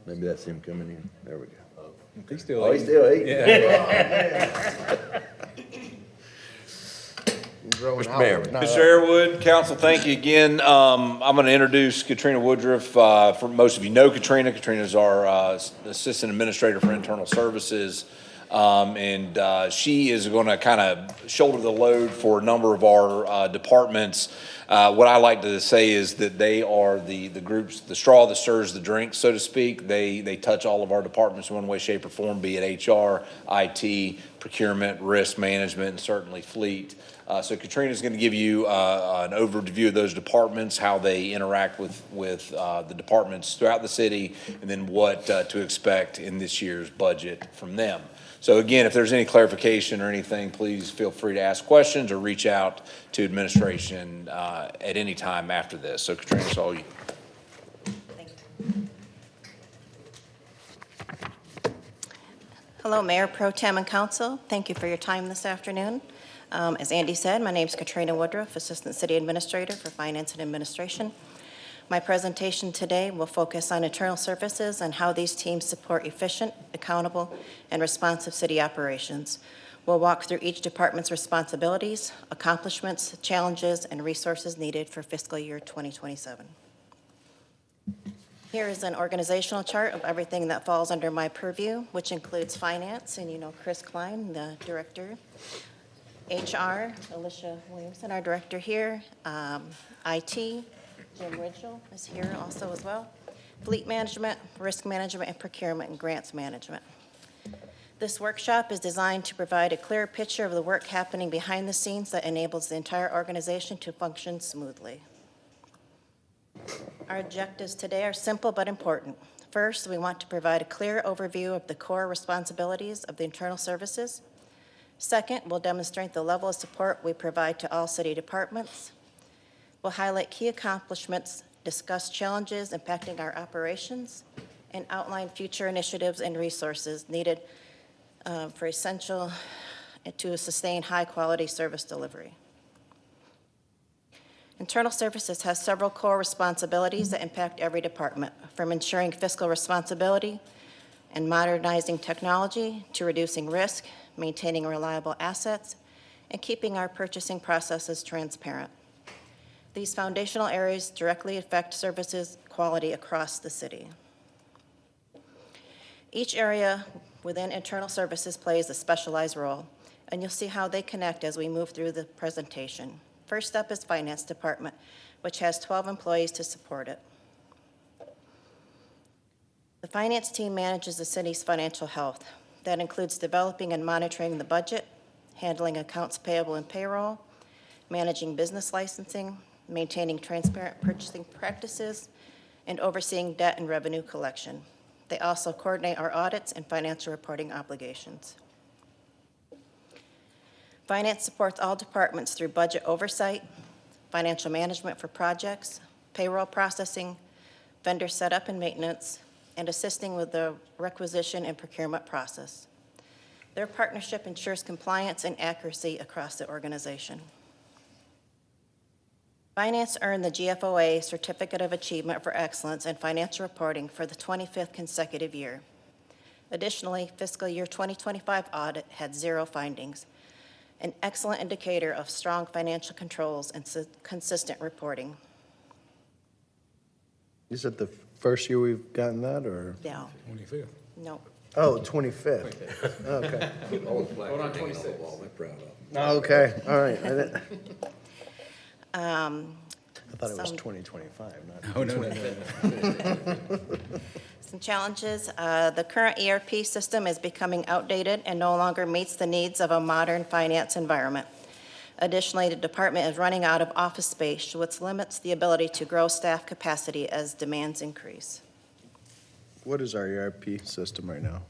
Maybe that's him coming in. There we go. He's still Oh, he's eating. still eating. Yeah. Mr. Mayor. Mr. Airwood, council, thank you again. I'm going to introduce Katrina Woodruff. For most of you know Katrina. Katrina's our Assistant Administrator for Internal Services. And she is going to kind of shoulder the load for a number of our departments. What I like to say is that they are the groups, the straw that stirs the drink, so to speak. They touch all of our departments in one way, shape, or form, be it HR, IT, procurement, risk management, and certainly fleet. So Katrina's going to give you an overview of those departments, how they interact with the departments throughout the city, and then what to expect in this year's budget from them. So again, if there's any clarification or anything, please feel free to ask questions or reach out to administration at any time after this. So Katrina, it's all you. Thank you. Hello, Mayor, Pro Tem, and Council. Thank you for your time this afternoon. As Andy said, my name is Katrina Woodruff, Assistant City Administrator for Finance and Administration. My presentation today will focus on internal services and how these teams support efficient, accountable, and responsive city operations. We'll walk through each department's responsibilities, accomplishments, challenges, and resources needed for fiscal year 2027. Here is an organizational chart of everything that falls under my purview, which includes finance, and you know Chris Klein, the director, HR, Alicia Williamson, our director here, IT, Jim Ridgel is here also as well, fleet management, risk management, and procurement and grants management. This workshop is designed to provide a clear picture of the work happening behind the scenes that enables the entire organization to function smoothly. Our objectives today are simple but important. First, we want to provide a clear overview of the core responsibilities of the internal services. Second, we'll demonstrate the level of support we provide to all city departments. We'll highlight key accomplishments, discuss challenges impacting our operations, and outline future initiatives and resources needed for essential to sustain high-quality service delivery. Internal Services has several core responsibilities that impact every department, from ensuring fiscal responsibility and modernizing technology to reducing risk, maintaining reliable assets, and keeping our purchasing processes transparent. These foundational areas directly affect services quality across the city. Each area within internal services plays a specialized role, and you'll see how they connect as we move through the presentation. First up is Finance Department, which has 12 employees to support it. The finance team manages the city's financial health. That includes developing and monitoring the budget, handling accounts payable and payroll, managing business licensing, maintaining transparent purchasing practices, and overseeing debt and revenue collection. They also coordinate our audits and financial reporting obligations. Finance supports all departments through budget oversight, financial management for projects, payroll processing, vendor setup and maintenance, and assisting with the requisition and procurement process. Their partnership ensures compliance and accuracy across the organization. Finance earned the GFOA Certificate of Achievement for Excellence in Financial Reporting for the 25th consecutive year. Additionally, fiscal year 2025 audit had 0 findings, an excellent indicator of strong financial controls and consistent reporting. Is it the first year we've gotten that, or? No, 25th. no. Oh, 25th. Okay. Hold on, 26. I'm proud of. Oh, okay, all right. I thought it was Some- 2025, not. Oh, no. Some challenges. The current ERP system is becoming outdated and no longer meets the needs of a modern finance environment. Additionally, the department is running out of office space, which limits the ability to grow staff capacity as demands increase. What is our ERP system right now?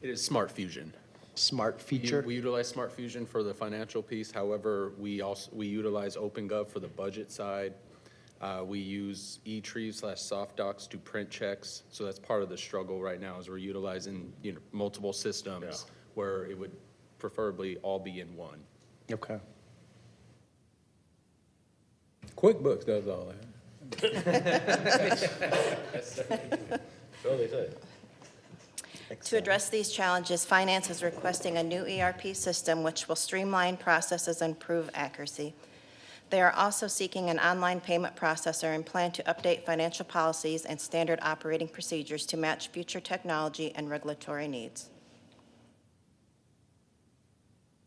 It is Smart Fusion. Smart feature? We utilize Smart Fusion for the financial piece. However, we utilize OpenGov for the budget side. We use eTreeve/SoftDocs to print checks. So that's part of the struggle right now is we're utilizing multiple systems where it would preferably all be in one. Okay. QuickBooks does all that. So they To address these challenges, Finance is requesting a new ERP system which will streamline processes and improve accuracy. They are also seeking an online payment processor and plan to update financial policies and standard operating procedures to match future technology and regulatory needs.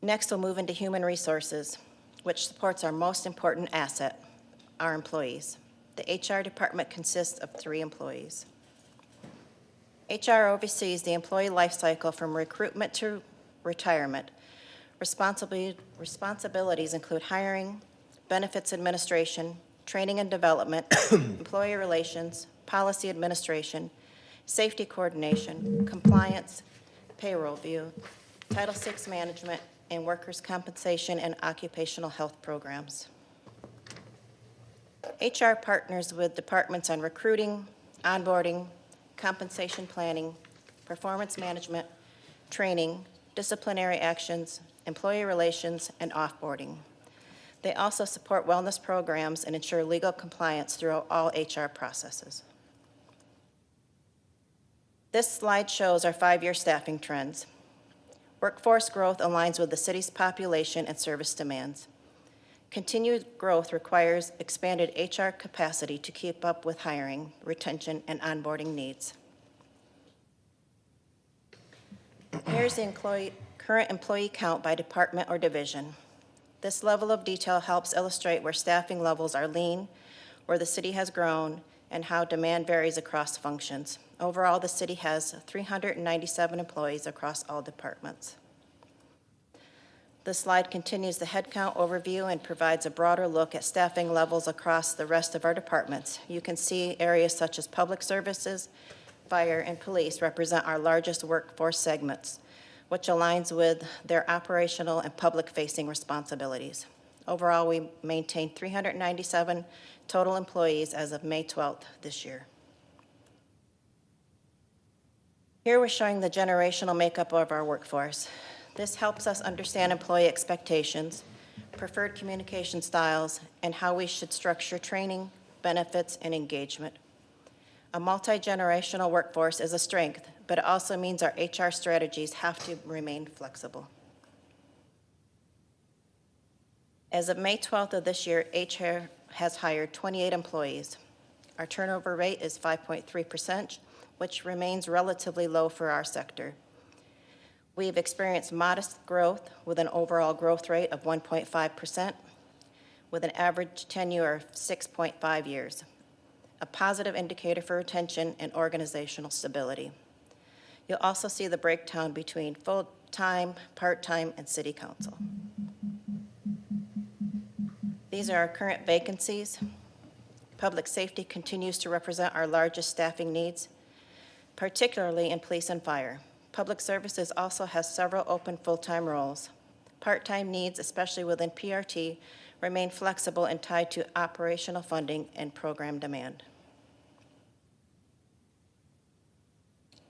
Next, we'll move into human resources, which supports our most important asset, our employees. The HR department consists of 3 employees. HR oversees the employee life cycle from recruitment to retirement. Responsibilities include hiring, benefits administration, training and development, employee relations, policy administration, safety coordination, compliance, payroll review, Title VI management, and workers' compensation and occupational health programs. HR partners with departments on recruiting, onboarding, compensation planning, performance management, training, disciplinary actions, employee relations, and offboarding. They also support wellness programs and ensure legal compliance throughout all HR processes. This slide shows our 5-year staffing trends. Workforce growth aligns with the city's population and service demands. Continued growth requires expanded HR capacity to keep up with hiring, retention, and onboarding needs. Here's the current employee count by department or division. This level of detail helps illustrate where staffing levels are lean, where the city has grown, and how demand varies across functions. Overall, the city has 397 employees across all departments. This slide continues the headcount overview and provides a broader look at staffing levels across the rest of our departments. You can see areas such as public services, fire, and police represent our largest workforce segments, which aligns with their operational and public-facing responsibilities. Overall, we maintain 397 total employees as of May 12th this year. Here we're showing the generational makeup of our workforce. This helps us understand employee expectations, preferred communication styles, and how we should structure training, benefits, and engagement. A multi-generational workforce is a strength, but it also means our HR strategies have to remain flexible. As of May 12th of this year, HR has hired 28 employees. Our turnover rate is 5.3%, which remains relatively low for our sector. We've experienced modest growth with an overall growth rate of 1.5%, with an average tenure of 6.5 years, a positive indicator for retention and organizational stability. You'll also see the breakdown between full-time, part-time, and city council. These are our current vacancies. Public safety continues to represent our largest staffing needs, particularly in police and fire. Public services also has several open full-time roles. Part-time needs, especially within PRT, remain flexible and tied to operational funding and program demand.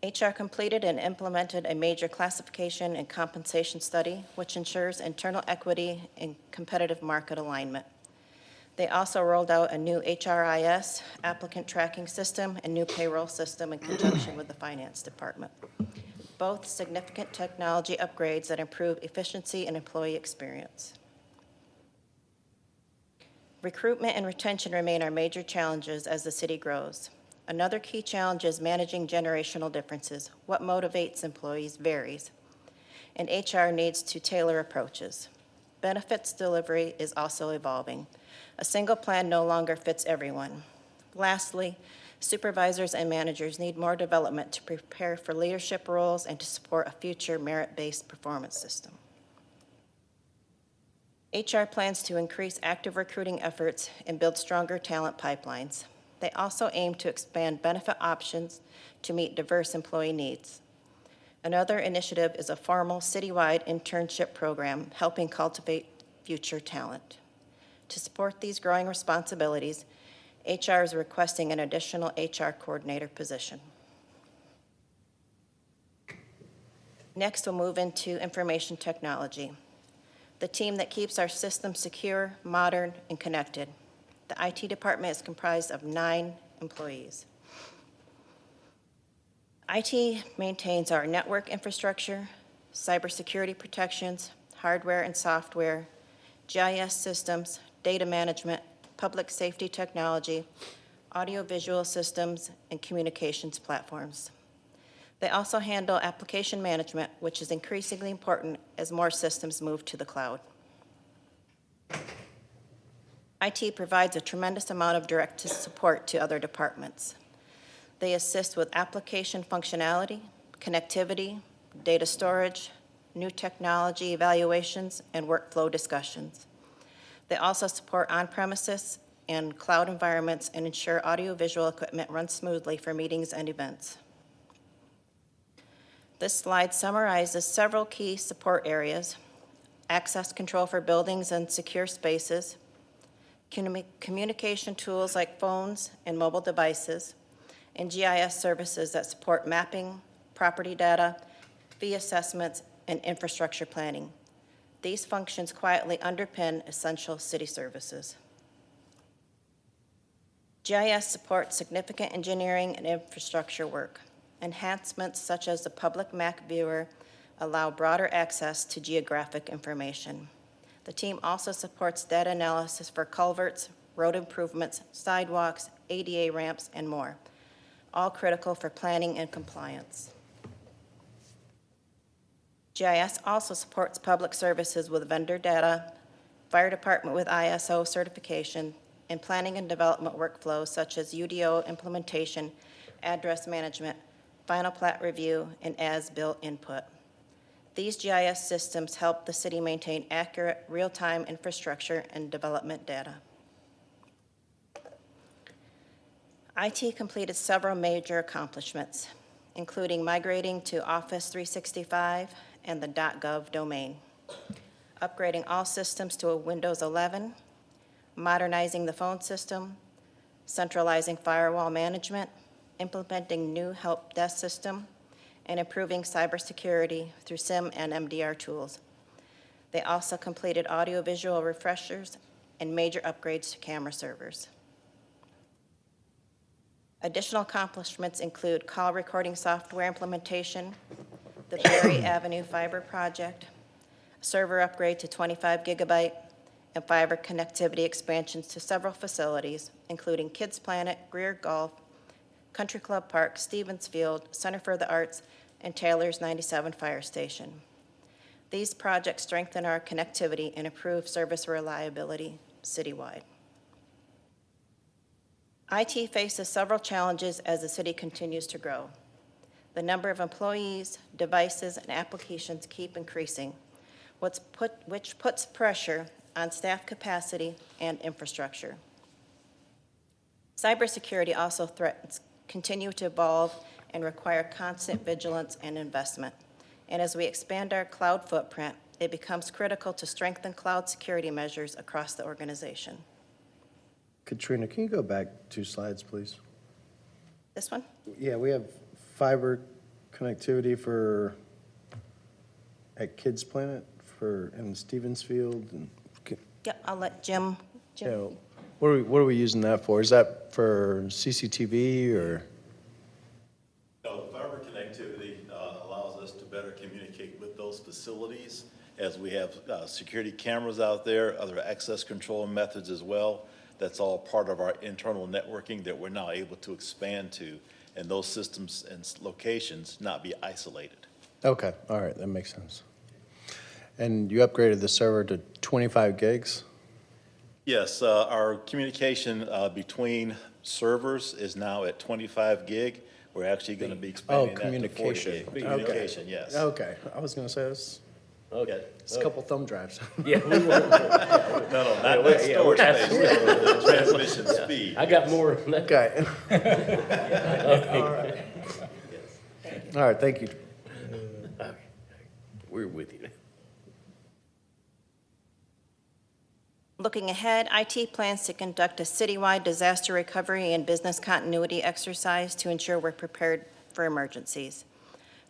HR completed and implemented a major classification and compensation study, which ensures internal equity and competitive market alignment. They also rolled out a new HRIS applicant tracking system and new payroll system in conjunction with the finance department. Both significant technology upgrades that improve efficiency and employee experience. Recruitment and retention remain our major challenges as the city grows. Another key challenge is managing generational differences. What motivates employees varies, and HR needs to tailor approaches. Benefits delivery is also evolving. A single plan no longer fits everyone. Lastly, supervisors and managers need more development to prepare for leadership roles and to support a future merit-based performance system. HR plans to increase active recruiting efforts and build stronger talent pipelines. They also aim to expand benefit options to meet diverse employee needs. Another initiative is a formal citywide internship program helping cultivate future talent. To support these growing responsibilities, HR is requesting an additional HR coordinator position. Next, we'll move into information technology, the team that keeps our system secure, modern, and connected. The IT department is comprised of 9 employees. IT maintains our network infrastructure, cybersecurity protections, hardware and software, GIS systems, data management, public safety technology, audiovisual systems, and communications platforms. They also handle application management, which is increasingly important as more systems move to the cloud. IT provides a tremendous amount of direct support to other departments. They assist with application functionality, connectivity, data storage, new technology evaluations, and workflow discussions. They also support on-premises and cloud environments and ensure audiovisual equipment runs smoothly for meetings and events. This slide summarizes several key support areas: access control for buildings and secure spaces, communication tools like phones and mobile devices, and GIS services that support mapping, property data, fee assessments, and infrastructure planning. These functions quietly underpin essential city services. GIS supports significant engineering and infrastructure work. Enhancements such as the public map viewer allow broader access to geographic information. The team also supports data analysis for culverts, road improvements, sidewalks, ADA ramps, and more, all critical for planning and compliance. GIS also supports public services with vendor data, fire department with ISO certification, and planning and development workflows such as UDO implementation, address management, final plat review, and as-built input. These GIS systems help the city maintain accurate, real-time infrastructure and development data. IT completed several major accomplishments, including migrating to Office 365 and the .gov domain, upgrading all systems to a Windows 11, modernizing the phone system, centralizing firewall management, implementing new help desk system, and improving cybersecurity through SIM and MDR tools. They also completed audiovisual refreshers and major upgrades to camera servers. Additional accomplishments include call recording software implementation, the Berry Avenue Fiber Project, server upgrade to 25 gigabyte, and fiber connectivity expansions to several facilities, including Kids Planet, Greer Golf, Country Club Park, Stevens Field, Center for the Arts, and Taylor's 97 Fire Station. These projects strengthen our connectivity and improve service reliability citywide. IT faces several challenges as the city continues to grow. The number of employees, devices, and applications keep increasing, which puts pressure on staff capacity and infrastructure. Cybersecurity also threats continue to evolve and require constant vigilance and investment. And as we expand our cloud footprint, it becomes critical to strengthen cloud security measures across the organization. Katrina, can you go back 2 slides, please? This one? Yeah, we have fiber connectivity for, at Kids Planet for, in Stevens Field. And, Yep, I'll let Jim. yeah, what are we using that for? Is that for CCTV or? No, fiber connectivity allows us to better communicate with those facilities as we have security cameras out there, other access control methods as well. That's all part of our internal networking that we're now able to expand to, and those systems and locations not be isolated. Okay, all right, that makes sense. And you upgraded the server to 25 gigs? Yes, our communication between servers is now at 25 gig. We're actually going to be expanding that to 40 communication. gig. Okay. Communication, yes. Okay, I was gonna say it's a couple thumb drives. Yeah. No, not storage space, transmission speed. I got more than that. Okay. All right. All right, thank you. We're with you. Looking ahead, IT plans to conduct a citywide disaster recovery and business continuity exercise to ensure we're prepared for emergencies.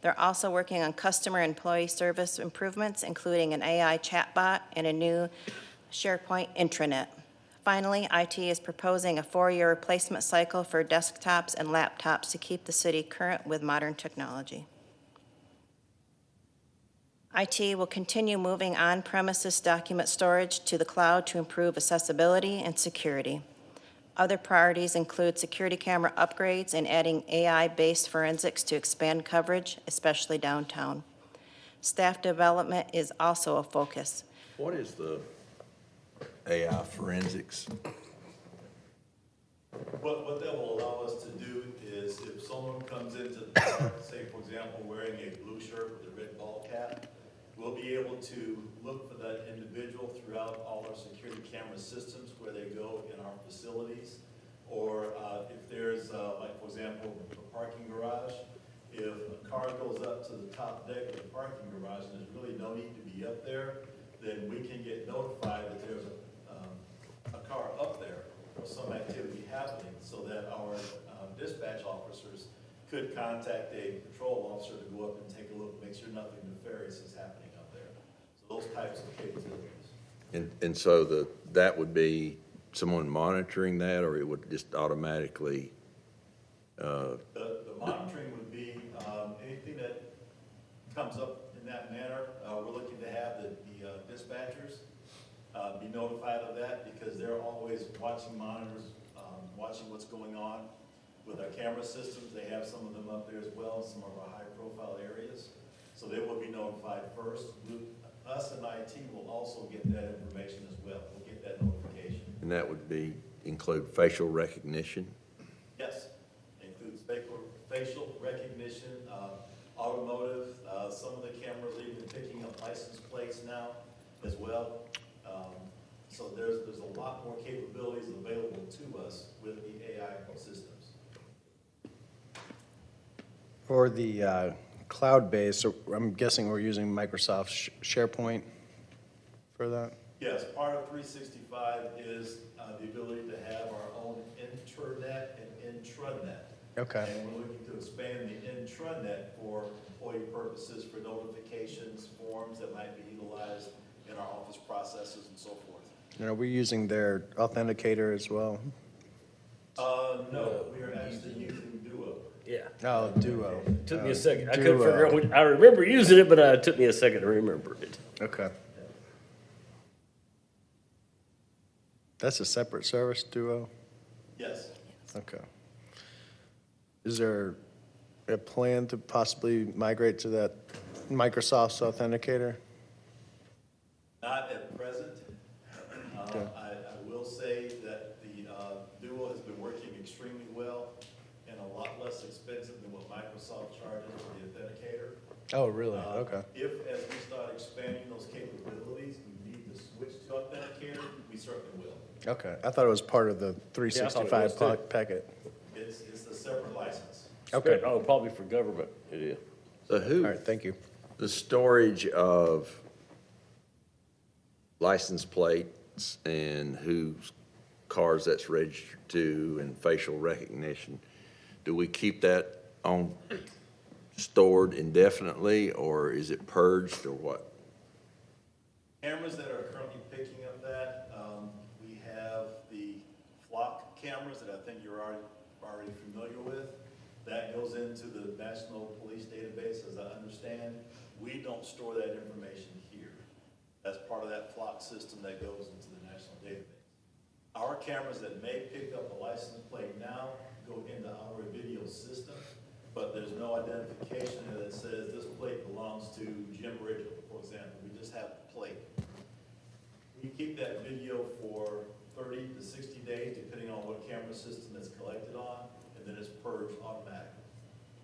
They're also working on customer and employee service improvements, including an AI chatbot and a new SharePoint intranet. Finally, IT is proposing a 4-year replacement cycle for desktops and laptops to keep the city current with modern technology. IT will continue moving on-premises document storage to the cloud to improve accessibility and security. Other priorities include security camera upgrades and adding AI-based forensics to expand coverage, especially downtown. Staff development is also a focus. What is the AI forensics? What that will allow us to do is if someone comes into the park, say for example, wearing a blue shirt with a red ball cap, we'll be able to look for that individual throughout all our security camera systems where they go in our facilities. Or if there's, like for example, a parking garage, if a car goes up to the top deck of the parking garage and there's really no need to be up there, then we can get notified that there's a car up there or some activity happening so that our dispatch officers could contact a patrol officer to go up and take a look, make sure nothing nefarious is happening up there. So those types of capabilities. And so that would be someone monitoring that, or it would just automatically? The monitoring would be anything that comes up in that manner. We're looking to have the dispatchers be notified of that because they're always watching monitors, watching what's going on with our camera systems. They have some of them up there as well, some of our high-profile areas. So they will be notified first. Us and IT will also get that information as well. We'll get that notification. And that would include facial recognition? Yes, includes facial recognition, automotive, some of the cameras are even picking up license plates now as well. So there's a lot more capabilities available to us with the AI systems. For the cloud-based, so I'm guessing we're using Microsoft SharePoint for that? Yes, part of 365 is the ability to have our own intranet and intranet. Okay. And we're looking to expand the intranet for employee purposes, for notifications, forms that might be utilized in our office processes and so forth. And are we using their authenticator as well? No, we are actually using Duo. Yeah. Oh, Duo. Took me a second. I Duo. couldn't figure out which, I remember using it, but it took me a second to remember it. Okay. That's a separate service, Duo? Yes. Okay. Is there a plan to possibly migrate to that Microsoft's authenticator? Not at present. Okay. I will say that the Duo has been working extremely well and a lot less expensive than what Microsoft charges for the authenticator. Oh, really? Okay. If, as we start expanding those capabilities, we need to switch to authenticator, we certainly will. Okay. I thought it was part of the Yeah, I thought it 365 was too. packet. It's a separate license. Okay. Oh, probably for government, it is. So All right, thank you. the storage of license plates and whose cars that's registered to and facial recognition, do we keep that on stored indefinitely, or is it purged, or what? Cameras that are currently picking up that, we have the flock cameras that I think you're already familiar with. That goes into the National Police Database, as I understand. We don't store that information here. That's part of that flock system that goes into the National Database. Our cameras that may pick up a license plate now go into our video system, but there's no identification that says this plate belongs to Jim Ridgel, for example. We just have the plate. We keep that video for 30 to 60 days, depending on what camera system it's collected on, and then it's purged automatically.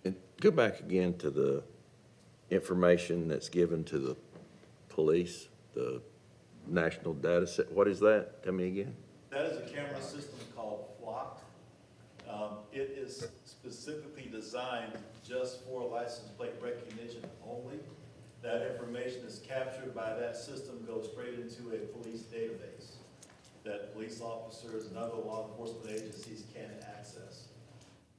And go back again to the information that's given to the police, the national data set. What is that? Tell me again. That is a camera system called Flock. It is specifically designed just for license plate recognition only. That information is captured by that system, goes straight into a police database that police officers and other law enforcement agencies can access.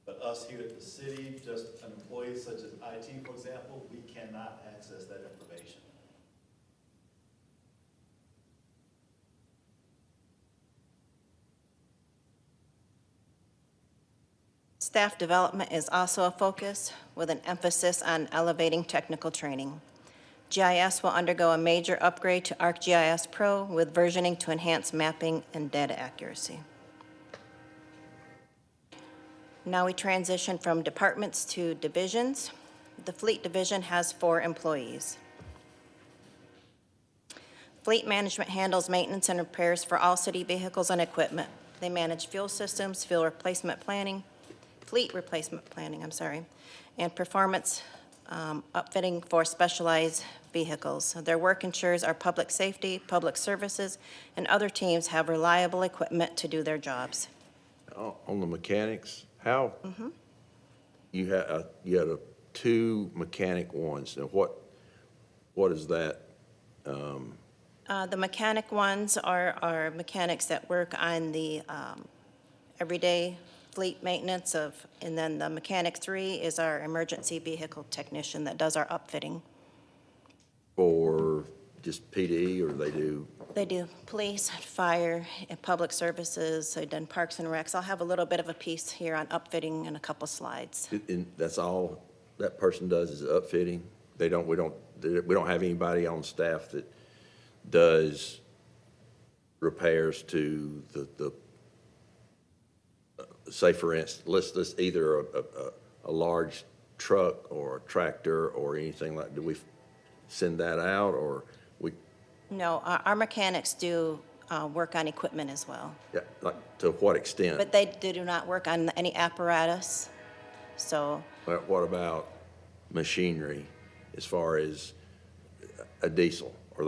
But us here at the city, just an employee such as IT, for example, we cannot access that information. Staff development is also a focus, with an emphasis on elevating technical training. GIS will undergo a major upgrade to ArcGIS Pro with versioning to enhance mapping and data accuracy. Now we transition from departments to divisions. The Fleet Division has 4 employees. Fleet Management handles maintenance and repairs for all city vehicles and equipment. They manage fuel systems, fuel replacement planning, fleet replacement planning, and performance upfitting for specialized vehicles. Their work ensures our public safety, public services, and other teams have reliable equipment to do their jobs. On the mechanics, how? You had, 2 mechanic ones. Now, what is that? The mechanic ones are mechanics that work on the everyday fleet maintenance of, and then the mechanic 3 is our emergency vehicle technician that does our upfitting. For just PD, or they do? They do police, fire, and public services. They've done parks and recs. I'll have a little bit of a piece here on upfitting in a couple slides. And that's all that person does is upfitting? We don't have anybody on staff that does repairs to the say for instance, let's either a large truck or a tractor or anything like, do we send that out, or we, No, our mechanics do work on equipment as well. yeah, like, to what extent? But they do not work on any apparatus, so What about machinery as far as a diesel? Are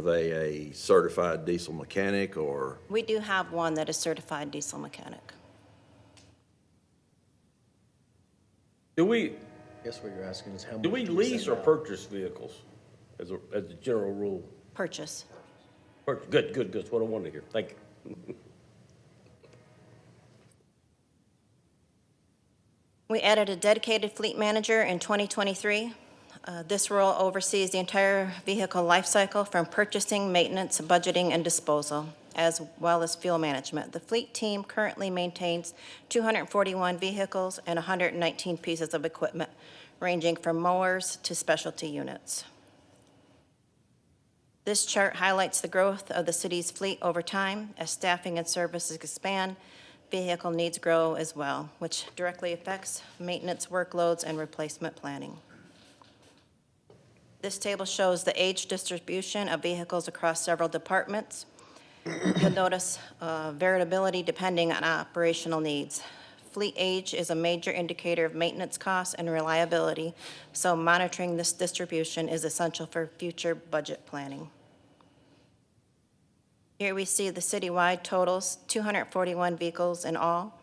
they a certified diesel mechanic, or? we do have one that is certified diesel mechanic. Do we, I guess what you're asking is how much. do we do lease send or out? purchase vehicles as a general rule? Purchase. Good, that's what I wanted to hear. Thank you. We added a dedicated fleet manager in 2023. This role oversees the entire vehicle life cycle from purchasing, maintenance, budgeting, and disposal, as well as fuel management. The fleet team currently maintains 241 vehicles and 119 pieces of equipment, ranging from mowers to specialty units. This chart highlights the growth of the city's fleet over time. As staffing and services expand, vehicle needs grow as well, which directly affects maintenance workloads and replacement planning. This table shows the age distribution of vehicles across several departments. You'll notice variability depending on operational needs. Fleet age is a major indicator of maintenance costs and reliability, so monitoring this distribution is essential for future budget planning. Here we see the citywide totals, 241 vehicles in all.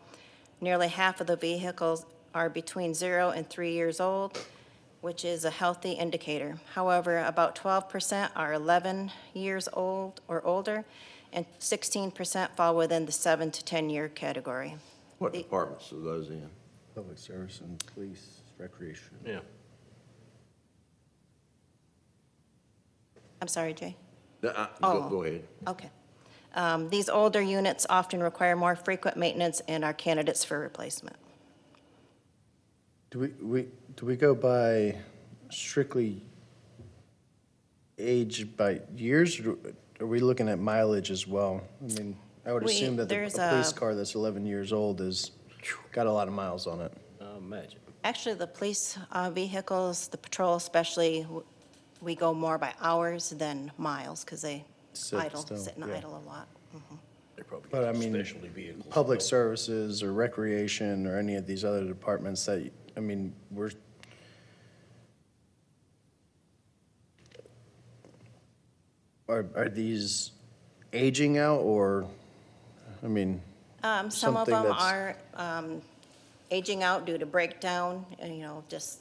Nearly half of the vehicles are between 0 and 3 years old, which is a healthy indicator. However, about 12% are 11 years old or older, and 16% fall within the 7 to 10-year category. What departments are those in? Public service and police, recreation. Yeah. I'm sorry, Jay? No, Oh. Go ahead. Okay. These older units often require more frequent maintenance and are candidates for replacement. Do we go by strictly age by years, or are we looking at mileage as well? I mean, I would assume that a there's police a- car that's 11 years old is, got a lot of miles on it. Imagine. Actually, the police vehicles, the patrol especially, we go more by hours than miles because they Sit idle, still, sit and yeah. idle a lot. They probably But I got mean, specialty vehicles. public services or recreation or any of these other departments that, I mean, are these aging out, or, I mean, Some of Something them that's- are aging out due to breakdown, and, just,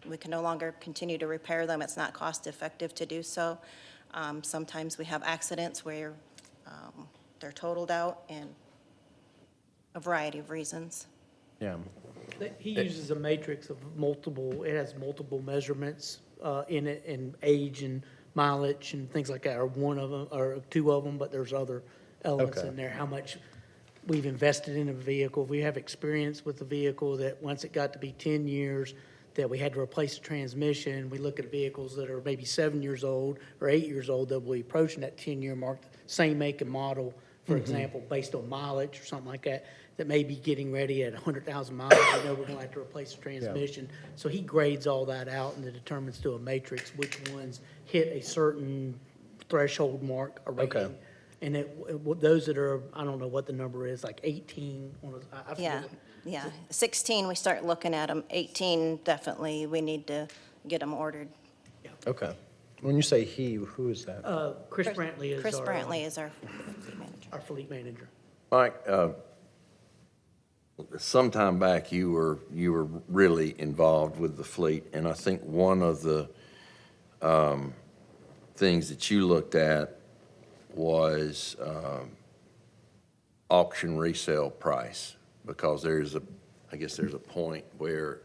we can no longer continue to repair them. It's not cost-effective to do so. Sometimes we have accidents where they're totaled out, and a variety of reasons. yeah. He uses a matrix of it has multiple measurements in it, and age and mileage and things like that are one of them, or two of them, but there's other elements Okay. in there. How much we've invested in a vehicle, we have experience with the vehicle, that once it got to be 10 years, that we had to replace the transmission. We look at vehicles that are maybe 7 years old or 8 years old that will be approaching that 10-year mark, same make and model, for example, based on mileage or something like that, that may be getting ready at 100,000 miles. We know we're going to have to replace the transmission. So he grades all that out and then determines through a matrix which ones hit a certain threshold mark, a rating. Okay. And those that are, I don't know what the number is, like 18, I forget Yeah, what- yeah. 16, we start looking at them. 18, definitely, we need to get them ordered. Okay. When you say he, who is that? Chris Brantley is Chris our, Brantley is our fleet manager. our fleet manager. Mike, sometime back, you were really involved with the fleet, and I think one of the things that you looked at was auction resale price, because I guess there's a point where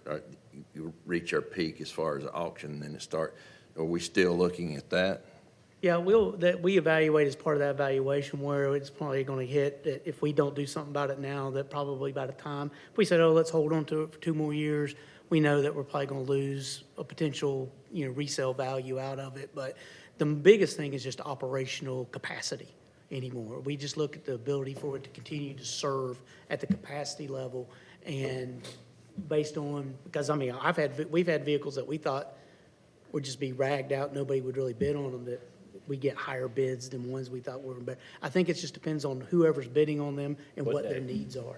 you reach our peak as far as auction, and then it start. Are we still looking at that? Yeah, we evaluate as part of that evaluation where it's probably going to hit, that if we don't do something about it now, that probably by the time, if we said, oh, let's hold on to it for 2 more years, we know that we're probably going to lose a potential, resale value out of it. But the biggest thing is just operational capacity anymore. We just look at the ability for it to continue to serve at the capacity level, and based on, because we've had vehicles that we thought would just be ragged out, nobody would really bid on them, that we get higher bids than ones we thought were better. I think it just depends on whoever's bidding on them and what their needs are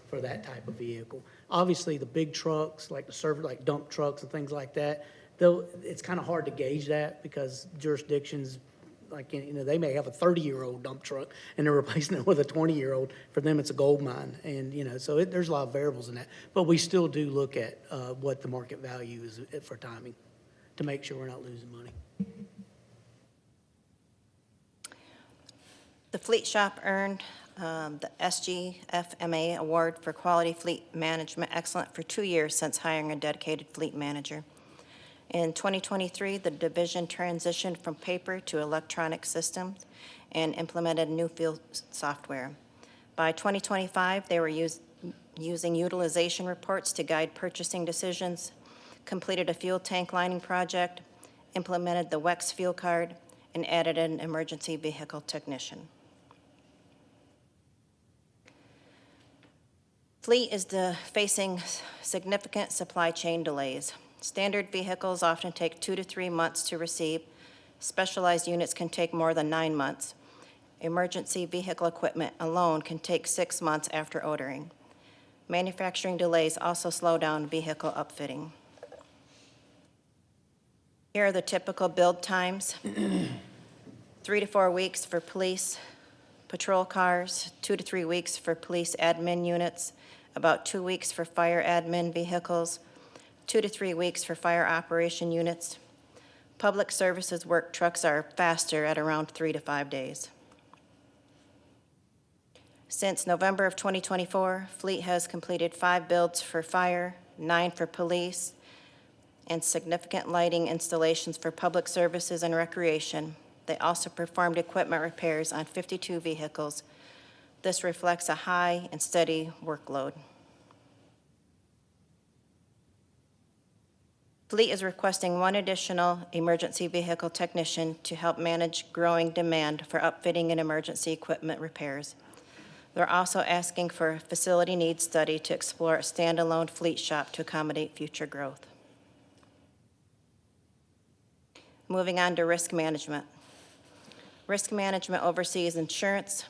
for that type of vehicle. Obviously, the big trucks, like like dump trucks and things like that, though, it's kind of hard to gauge that because jurisdictions, like, they may have a 30-year-old dump truck and they're replacing it with a 20-year-old. For them, it's a gold mine. And, so there's a lot of variables in that. But we still do look at what the market value is for timing to make sure we're not losing money. The fleet shop earned the SGFMA Award for Quality Fleet Management Excellent for 2 years since hiring a dedicated fleet manager. In 2023, the division transitioned from paper to electronic systems and implemented new field software. By 2025, they were using utilization reports to guide purchasing decisions, completed a fuel tank lining project, implemented the WEX fuel card, and added an emergency vehicle technician. Fleet is facing significant supply chain delays. Standard vehicles often take 2 to 3 months to receive. Specialized units can take more than 9 months. Emergency vehicle equipment alone can take 6 months after ordering. Manufacturing delays also slow down vehicle upfitting. Here are the typical build times. 3 to 4 weeks for police patrol cars, 2 to 3 weeks for police admin units, about 2 weeks for fire admin vehicles, 2 to 3 weeks for fire operation units. Public services work trucks are faster at around 3 to 5 days. Since November of 2024, Fleet has completed 5 builds for fire, 9 for police, and significant lighting installations for public services and recreation. They also performed equipment repairs on 52 vehicles. This reflects a high and steady workload. Fleet is requesting 1 additional emergency vehicle technician to help manage growing demand for upfitting and emergency equipment repairs. They're also asking for a facility needs study to explore a standalone fleet shop to accommodate future growth. Moving on to risk management. Risk management oversees insurance,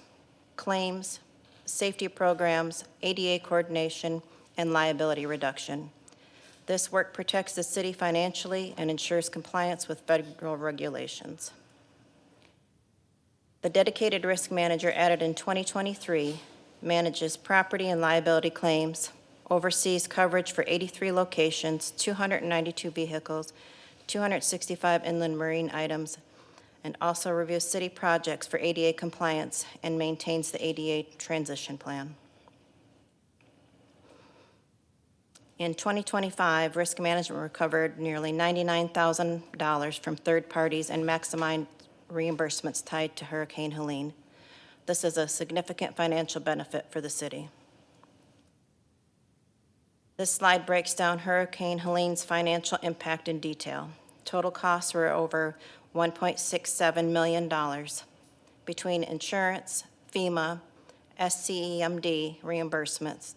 claims, safety programs, ADA coordination, and liability reduction. This work protects the city financially and ensures compliance with federal regulations. The dedicated risk manager added in 2023 manages property and liability claims, oversees coverage for 83 locations, 292 vehicles, 265 inland marine items, and also reviews city projects for ADA compliance and maintains the ADA transition plan. In 2025, risk management recovered nearly $99,000 from third parties and maximized reimbursements tied to Hurricane Helene. This is a significant financial benefit for the city. This slide breaks down Hurricane Helene's financial impact in detail. Total costs were over $1.67 million between insurance, FEMA, SCEMD reimbursements.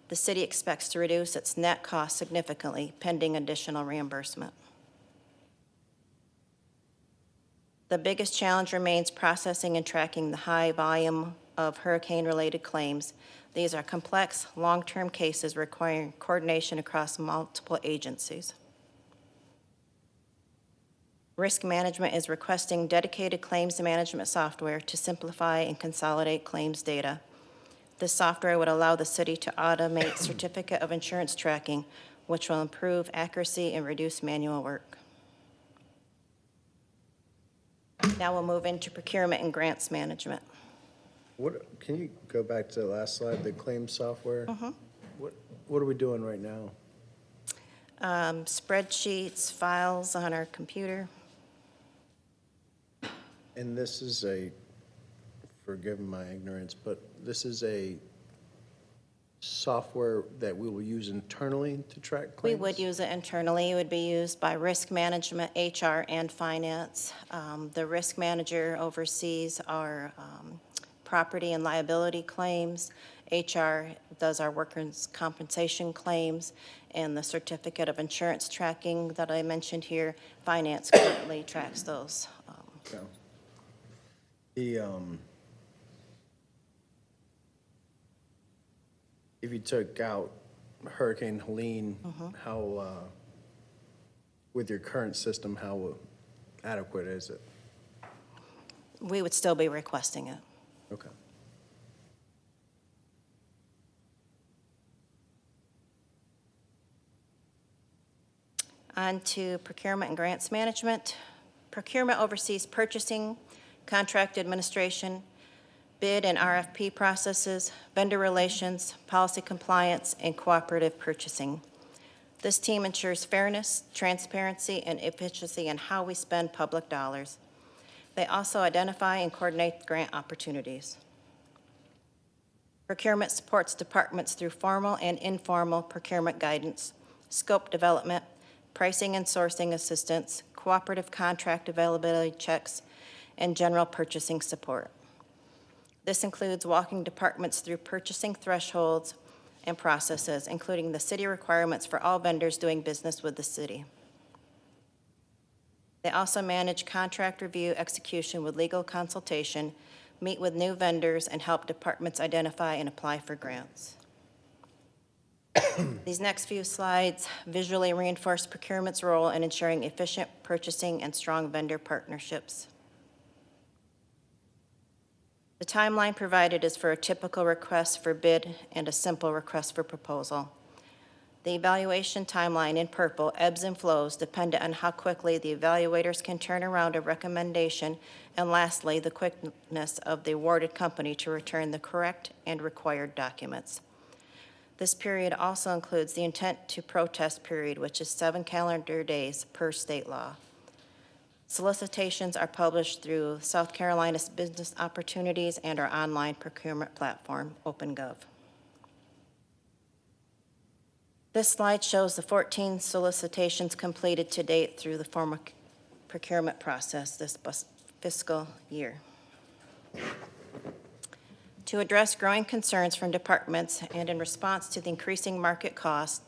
The city expects to reduce its net cost significantly pending additional reimbursement. The biggest challenge remains processing and tracking the high volume of hurricane-related claims. These are complex, long-term cases requiring coordination across multiple agencies. Risk Management is requesting dedicated claims management software to simplify and consolidate claims data. This software would allow the city to automate certificate of insurance tracking, which will improve accuracy and reduce manual work. Now we'll move into procurement and grants management. Can you go back to the last slide, the claims software? What are we doing right now? Spreadsheets, files on our computer. And this is forgive my ignorance, but this is a software that we will use internally to track We claims? would use it internally. It would be used by risk management, HR, and finance. The risk manager oversees our property and liability claims. HR does our workers' compensation claims, and the certificate of insurance tracking that I mentioned here, finance currently tracks those. Yeah. The, if you took out Hurricane Helene, how, with your current system, how adequate is it? We would still be requesting it. Okay. On to procurement and grants management. Procurement oversees purchasing, contract administration, bid and RFP processes, vendor relations, policy compliance, and cooperative purchasing. This team ensures fairness, transparency, and efficiency in how we spend public dollars. They also identify and coordinate grant opportunities. Procurement supports departments through formal and informal procurement guidance, scope development, pricing and sourcing assistance, cooperative contract availability checks, and general purchasing support. This includes walking departments through purchasing thresholds and processes, including the city requirements for all vendors doing business with the city. They also manage contract review execution with legal consultation, meet with new vendors, and help departments identify and apply for grants. These next few slides visually reinforce procurement's role in ensuring efficient purchasing and strong vendor partnerships. The timeline provided is for a typical request for bid and a simple request for proposal. The evaluation timeline in purple ebbs and flows dependent on how quickly the evaluators can turn around a recommendation, and lastly, the quickness of the awarded company to return the correct and required documents. This period also includes the intent to protest period, which is 7 calendar days per state law. Solicitations are published through South Carolina's Business Opportunities and our online procurement platform, OpenGov. This slide shows the 14 solicitations completed to date through the formal procurement process this fiscal year. To address growing concerns from departments and in response to the increasing market costs,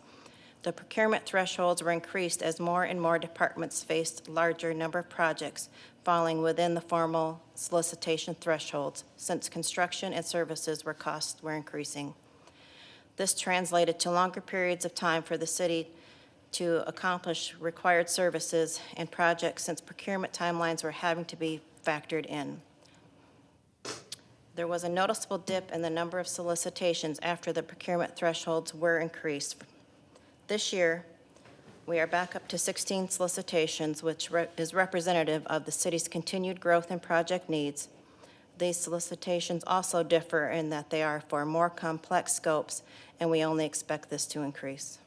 the procurement thresholds were increased as more and more departments faced larger number of projects falling within the formal solicitation thresholds, since construction and services costs were increasing. This translated to longer periods of time for the city to accomplish required services and projects, since procurement timelines were having to be factored in. There was a noticeable dip in the number of solicitations after the procurement thresholds were increased. This year, we are back up to 16 solicitations, which is representative of the city's continued growth and project needs. These solicitations also differ in that they are for more complex scopes, and we only expect this to increase.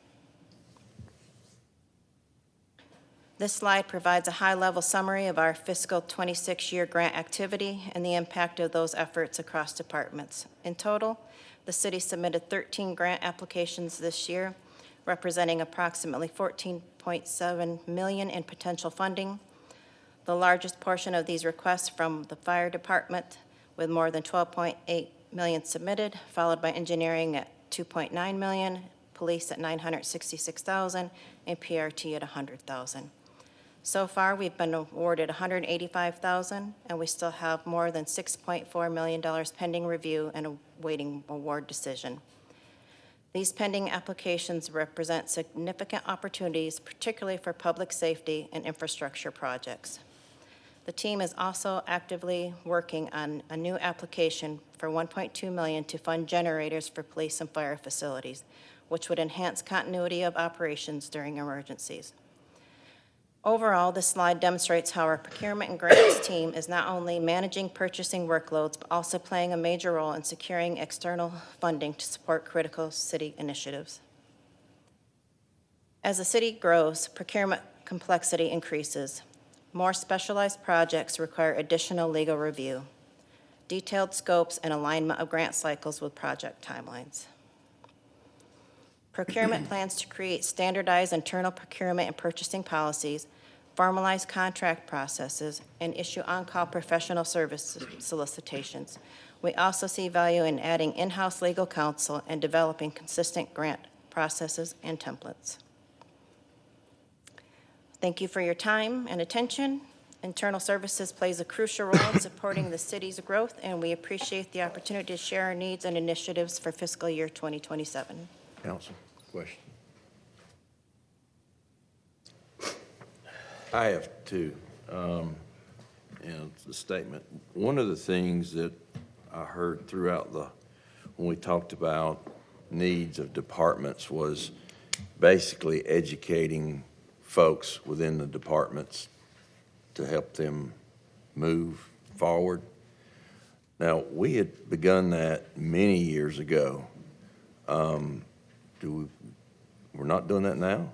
This slide provides a high-level summary of our fiscal 26-year grant activity and the impact of those efforts across departments. In total, the city submitted 13 grant applications this year, representing approximately $14.7 million in potential funding. The largest portion of these requests from the fire department, with more than $12.8 million submitted, followed by engineering at $2.9 million, police at $966,000, and PRT at $100,000. So far, we've been awarded $185,000, and we still have more than $6.4 million pending review and awaiting award decision. These pending applications represent significant opportunities, particularly for public safety and infrastructure projects. The team is also actively working on a new application for $1.2 million to fund generators for police and fire facilities, which would enhance continuity of operations during emergencies. Overall, this slide demonstrates how our procurement and grants team is not only managing purchasing workloads, but also playing a major role in securing external funding to support critical city initiatives. As the city grows, procurement complexity increases. More specialized projects require additional legal review, detailed scopes, and alignment of grant cycles with project timelines. Procurement plans to create standardized internal procurement and purchasing policies, formalize contract processes, and issue on-call professional service solicitations. We also see value in adding in-house legal counsel and developing consistent grant processes and templates. Thank you for your time and attention. Internal Services plays a crucial role in supporting the city's growth, and we appreciate the opportunity to share our needs and initiatives for fiscal year 2027. Council, question? I have two, and it's a statement. One of the things that I heard throughout when we talked about needs of departments was basically educating folks within the departments to help them move forward. Now, we had begun that many years ago. We're not doing that now?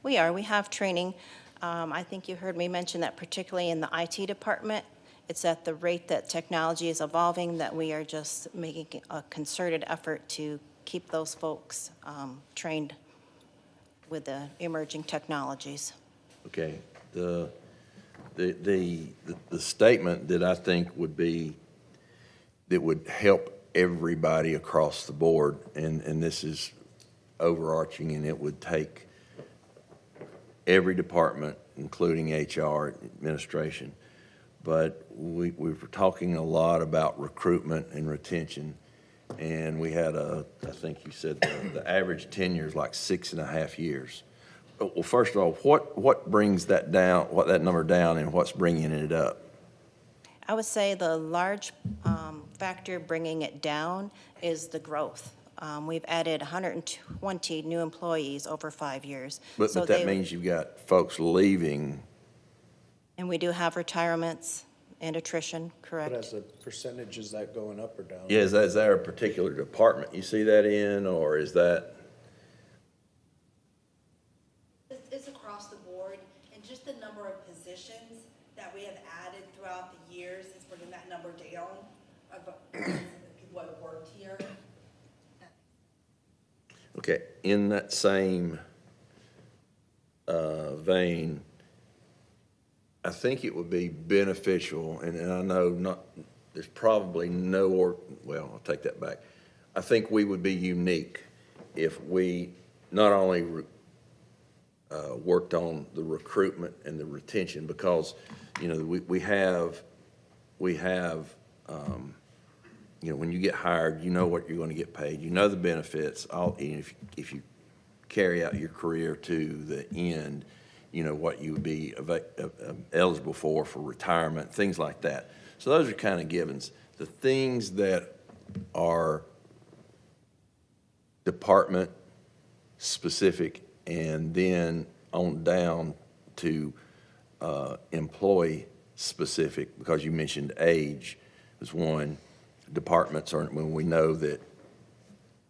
We are. We have training. I think you heard me mention that particularly in the IT department, it's at the rate that technology is evolving that we are just making a concerted effort to keep those folks trained with the emerging technologies. Okay. The statement that I think that would help everybody across the board, and this is overarching, and it would take every department, including HR, administration. But we were talking a lot about recruitment and retention, and we had I think you said the average tenure is like 6.5 years. Well, first of all, what brings that down, that number down, and what's bringing it up? I would say the large factor bringing it down is the growth. We've added 120 new employees over 5 years. But that means you've got folks leaving. And we do have retirements and attrition, correct? But as a percentage, is that going up or down? Yeah, is that a particular department you see that in, or is that? It's across the board, and just the number of positions that we have added throughout the years is bringing that number down of people who have worked here. Okay, in that same vein, I think it would be beneficial, and I know there's probably well, I'll take that back. I think we would be unique if we not only worked on the recruitment and the retention, because, we have, when you get hired, you know what you're going to get paid. You know the benefits. If you carry out your career to the end, you know what you would be eligible for retirement, things like that. So those are kind of givens. The things that are department specific and then on down to employee specific, because you mentioned age is one. Departments are, when we know that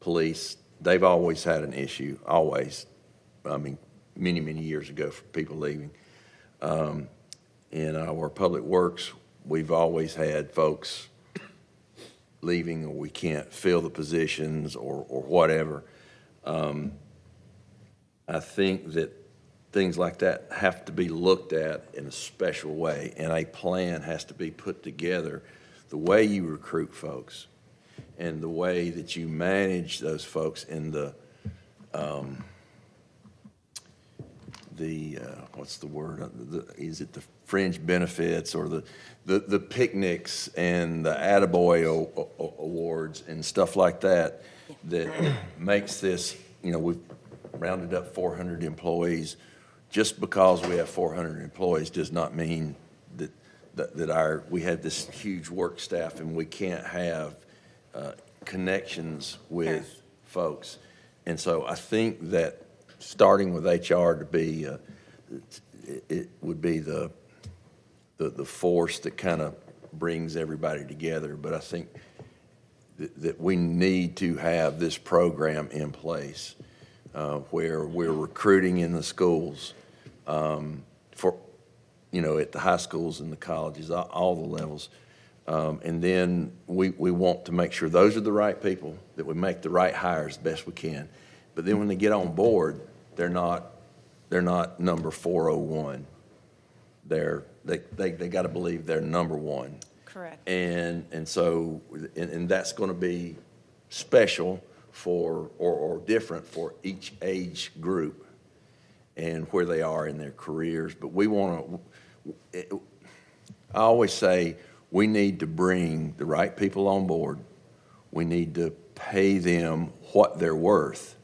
police, they've always had an issue, always. I mean, many, many years ago for people leaving. In our public works, we've always had folks leaving, or we can't fill the positions, or whatever. I think that things like that have to be looked at in a special way, and a plan has to be put together. The way you recruit folks and the way that you manage those folks in what's the word? Is it the fringe benefits, or the picnics and the attaboy awards and stuff like that, that makes this, we've rounded up 400 employees. Just because we have 400 employees does not mean that we have this huge work staff and we can't have connections with folks. And so I think that starting with HR to be, it would be the force that kind of brings everybody together. But I think that we need to have this program in place where we're recruiting in the schools for, at the high schools and the colleges, all the levels. And then we want to make sure those are the right people, that we make the right hires best we can. But then when they get on board, they're not number 401. They got to believe they're number one. Correct. And so that's going to be special for or different for each age group and where they are in their careers. But we want to. I always say we need to bring the right people on board. We need to pay them what they're worth,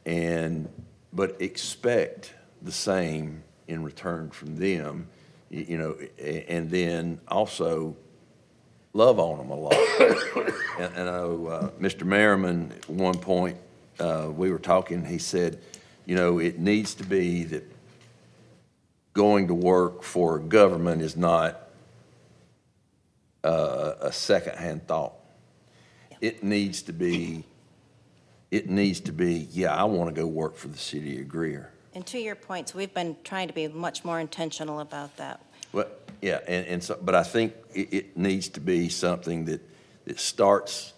but expect the same in return from them, and then also love on them a lot. And I know Mr. Merriman, at one point, we were talking, he said, it needs to be that going to work for government is not a secondhand thought. It needs to be, yeah, I want to go work for the city of Greer. And to your points, we've been trying to be much more intentional about that. Well, yeah, and so, but I think it needs to be something that starts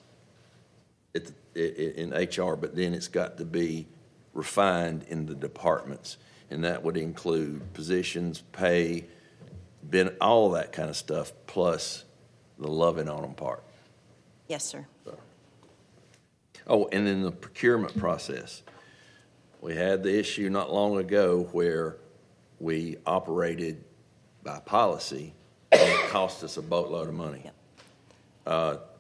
in HR, but then it's got to be refined in the departments, and that would include positions, pay, all of that kind of stuff, plus the loving on them part. Yes, sir. Oh, and then the procurement process. We had the issue not long ago where we operated by policy, and it cost us a boatload of money. Yep.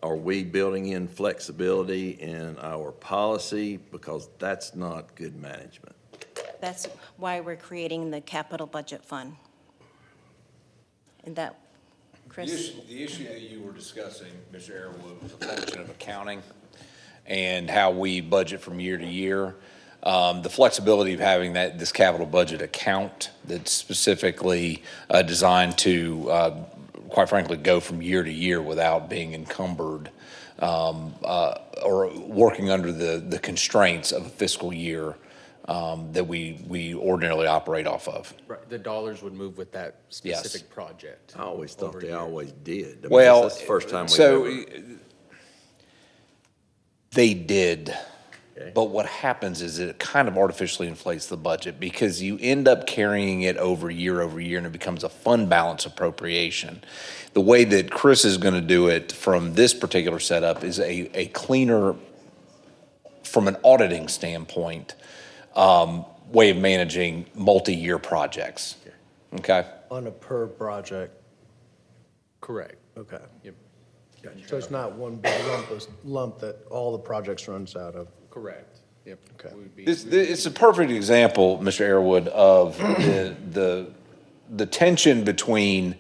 Are we building in flexibility in our policy? Because that's not good management. That's why we're creating the capital budget fund. And that, Chris? The issue that you were discussing, Mr. Airwood, was a function of accounting and how we budget from year to year. The flexibility of having this capital budget account that's specifically designed to, quite frankly, go from year to year without being encumbered or working under the constraints of a fiscal year that we ordinarily operate off of. Right, the dollars would move with that specific project. I always thought they always did. I mean, Well, that's the first time we've so ever. they did. Okay. But what happens is it kind of artificially inflates the budget because you end up carrying it over year and it becomes a fund balance appropriation. The way that Chris is going to do it from this particular setup is a cleaner, from an auditing standpoint, way of managing multi-year projects. Okay? On a per project, Correct. okay. Yep. So it's not one big lump that all the projects runs out of? Correct. Yep. Okay. We'd be- It's a perfect example, Mr. Airwood, of the tension between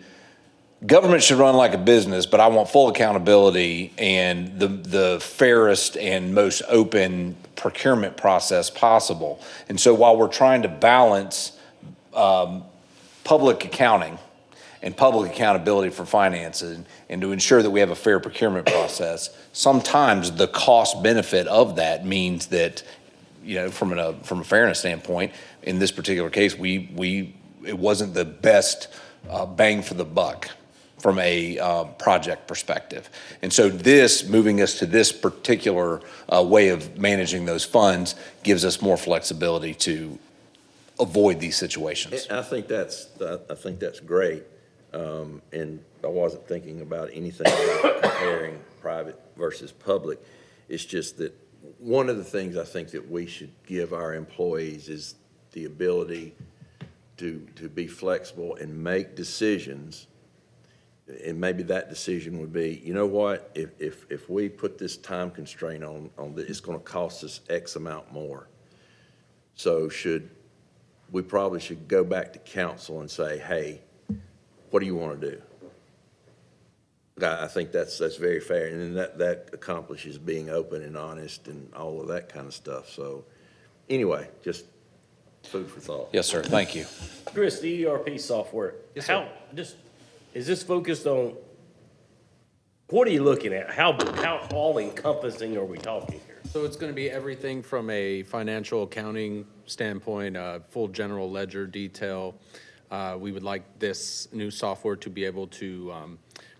government should run like a business, but I want full accountability and the fairest and most open procurement process possible. And so while we're trying to balance public accounting and public accountability for finances and to ensure that we have a fair procurement process, sometimes the cost benefit of that means that, from a fairness standpoint, in this particular case, we it wasn't the best bang for the buck from a project perspective. And so this, moving us to this particular way of managing those funds gives us more flexibility to avoid these situations. I think that's great. And I wasn't thinking about anything about comparing private versus public. It's just that one of the things I think that we should give our employees is the ability to be flexible and make decisions. And maybe that decision would be, you know what, if we put this time constraint on it's gonna cost us X amount more. So we probably should go back to council and say, hey, what do you wanna do? I think that's very fair, and then that accomplishes being open and honest and all of that kind of stuff. So, anyway, just food for thought. Yes, sir. Thank you. Chris, the ERP software, is this focused on, what are you looking at? How all encompassing are we talking here? So it's going to be everything from a financial accounting standpoint, full general ledger detail. We would like this new software to be able to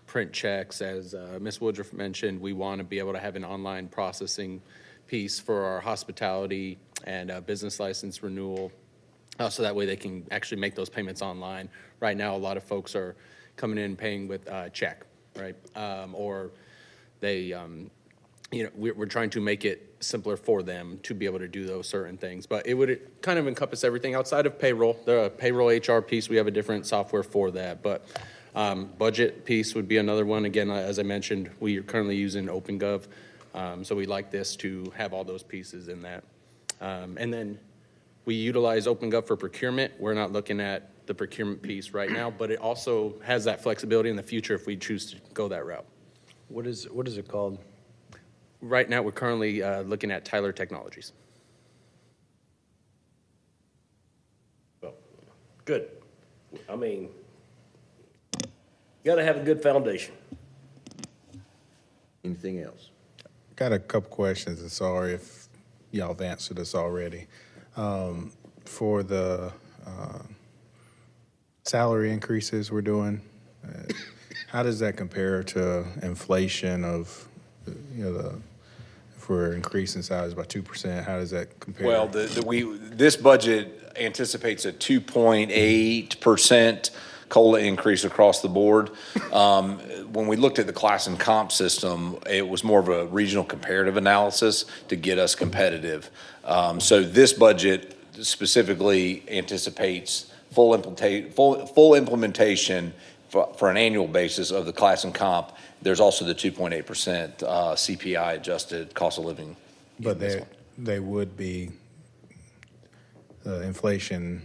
print checks. As Ms. Woodruff mentioned, we want to be able to have an online processing piece for our hospitality and business license renewal, so that way they can actually make those payments online. Right now, a lot of folks are coming in paying with check, right? Or they, we're trying to make it simpler for them to be able to do those certain things. But it would kind of encompass everything outside of payroll. The payroll HR piece, we have a different software for that. But budget piece would be another one. Again, as I mentioned, we are currently using OpenGov. So we like this to have all those pieces in that. And then we utilize OpenGov for procurement. We're not looking at the procurement piece right now, but it also has that flexibility in the future if we choose to go that route. What is it called? Right now, we're currently looking at Tyler Technologies. Well, good. I mean, you gotta have a good foundation. Anything else? Got a couple questions, and sorry if y'all have answered this already. For the salary increases we're doing, how does that compare to inflation of, if we're increasing salaries by 2%, how does that compare? Well, this budget anticipates a 2.8% COLA increase across the board. When we looked at the class and comp system, it was more of a regional comparative analysis to get us competitive. So this budget specifically anticipates full implementation for an annual basis of the class and comp. There's also the 2.8% CPI adjusted cost of living. But they would be inflation.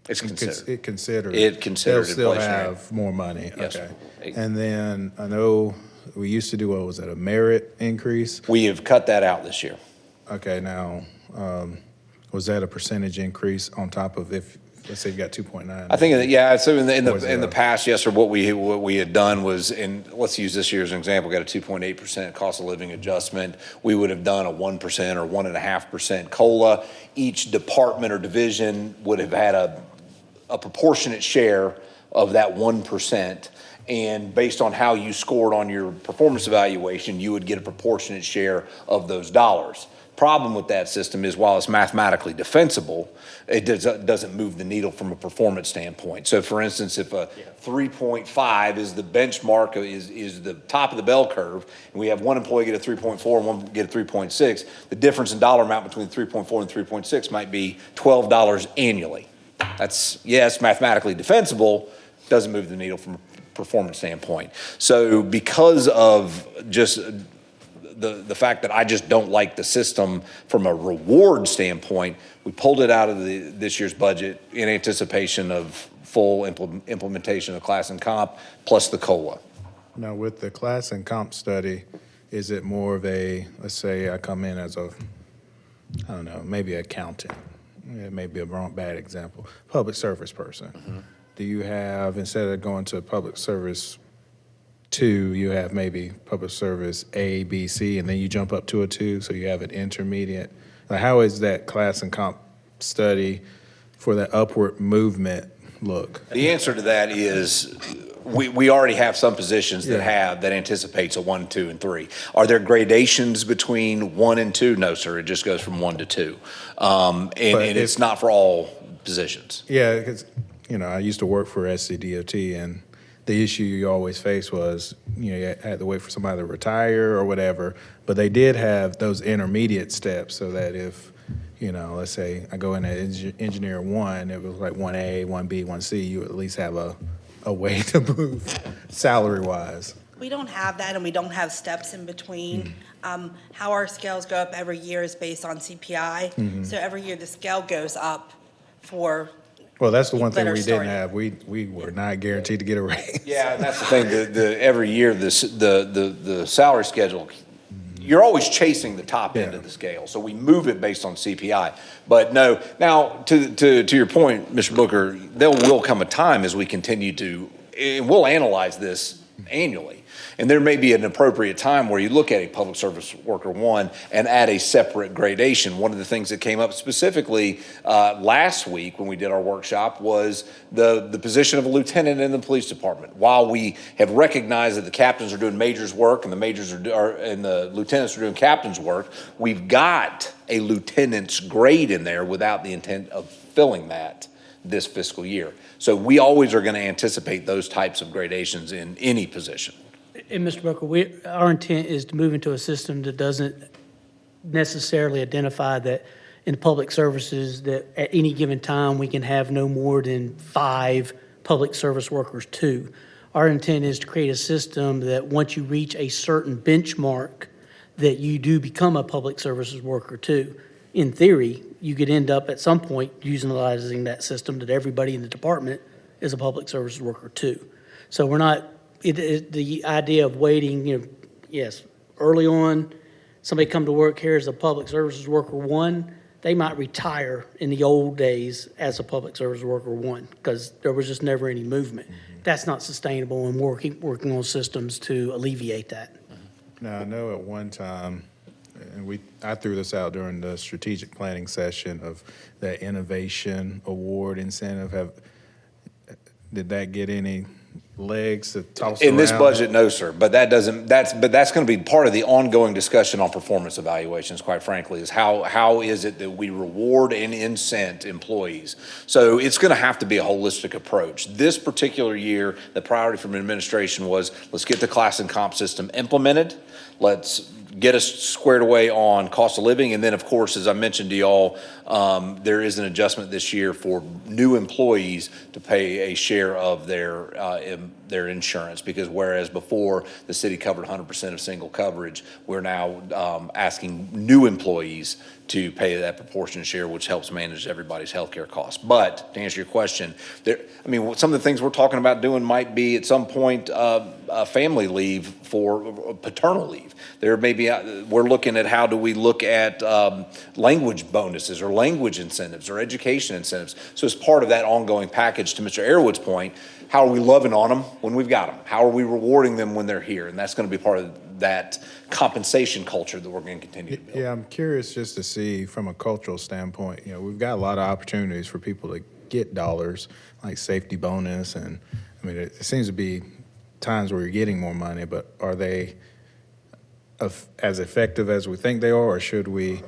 It's considered. It considered. They'll still have more money. Yes, Okay. sir. And then I know we used to do, what was it, a merit increase? We have cut that out this year. Okay, now, was that a percentage increase on top of if, let's say you got 2.9? I think, yeah, so in Or is the it past, yes, sir, what we had done was, let's use this year as an example, got a 2.8% cost of living adjustment. We would have done a 1% or 1.5% COLA. Each department or division would have had a proportionate share of that 1%. And based on how you scored on your performance evaluation, you would get a proportionate share of those dollars. Problem with that system is while it's mathematically defensible, it doesn't move the needle from a performance standpoint. So for instance, if a 3.5 is the benchmark, is the top of the bell curve, and we have one employee get a 3.4 and one get a 3.6, the difference in dollar amount between 3.4 and 3.6 might be $12 annually. That's, yes, mathematically defensible, doesn't move the needle from a performance standpoint. So because of just the fact that I just don't like the system from a reward standpoint, we pulled it out of this year's budget in anticipation of full implementation of class and comp plus the COLA. Now, with the class and comp study, is it more of a, let's say I come in as a, I don't know, maybe accountant, it may be a bad example, public service person. Mm-hmm. Do you have, instead of going to public service 2, you have maybe public service A, B, C, and then you jump up to a 2, so you have an intermediate? Like, how is that class and comp study for that upward movement look? The answer to that is, we already have some positions that Yeah. that anticipates a 1, 2, and 3. Are there gradations between 1 and 2? No, sir, it just goes from 1 to 2. And But it's if- not for all positions. Yeah, because, I used to work for SCDOT, and the issue you always face was, you had to wait for somebody to retire or whatever. But they did have those intermediate steps so that if, let's say I go in at engineer 1, it was like 1A, 1B, 1C, you at least have a way to move salary-wise. We don't have that, and we don't have steps in between. How our scales go up every year is based on CPI. So every year, the scale goes up for, Well, that's the one thing Better we didn't starting. have. We were not guaranteed to get a raise. Yeah, and that's the thing, every year, the salary schedule, you're always chasing the top end Yeah. of the scale, so we move it based on CPI. But no, now, to your point, Mr. Booker, there will come a time as we continue to, and we'll analyze this annually. And there may be an appropriate time where you look at a public service worker 1 and add a separate gradation. One of the things that came up specifically last week when we did our workshop was the position of a lieutenant in the police department. While we have recognized that the captains are doing majors work and and the lieutenants are doing captains work, we've got a lieutenant's grade in there without the intent of filling that this fiscal year. So we always are going to anticipate those types of gradations in any position. And Mr. Booker, our intent is to move into a system that doesn't necessarily identify that in public services, that at any given time, we can have no more than 5 public service workers 2. Our intent is to create a system that once you reach a certain benchmark, that you do become a public services worker 2. In theory, you could end up at some point utilizing that system that everybody in the department is a public services worker 2. So we're not, the idea of waiting, yes, early on, somebody come to work here as a public services worker 1, they might retire in the old days as a public service worker 1 because there was just never any movement. That's not sustainable, and working on systems to alleviate that. Now, I know at one time, and I threw this out during the strategic planning session of that innovation award incentive. Did that get any legs to toss around? In this budget, no, sir, but that's going to be part of the ongoing discussion on performance evaluations, quite frankly, is how is it that we reward and incent employees? So it's going to have to be a holistic approach. This particular year, the priority from administration was, let's get the class and comp system implemented. Let's get us squared away on cost of living. And then, of course, as I mentioned to y'all, there is an adjustment this year for new employees to pay a share of their insurance, because whereas before the city covered 100% of single coverage, we're now asking new employees to pay that proportionate share, which helps manage everybody's healthcare costs. But to answer your question, some of the things we're talking about doing might be at some point family leave for paternal leave. There may be, we're looking at how do we look at language bonuses or language incentives or education incentives. So as part of that ongoing package, to Mr. Airwood's point, how are we loving on them when we've got them? How are we rewarding them when they're here? And that's going to be part of that compensation culture that we're going to continue to build. Yeah, I'm curious just to see from a cultural standpoint, we've got a lot of opportunities for people to get dollars, like safety bonus, and it seems to be times where you're getting more money, but are they as effective as we think they are, or should we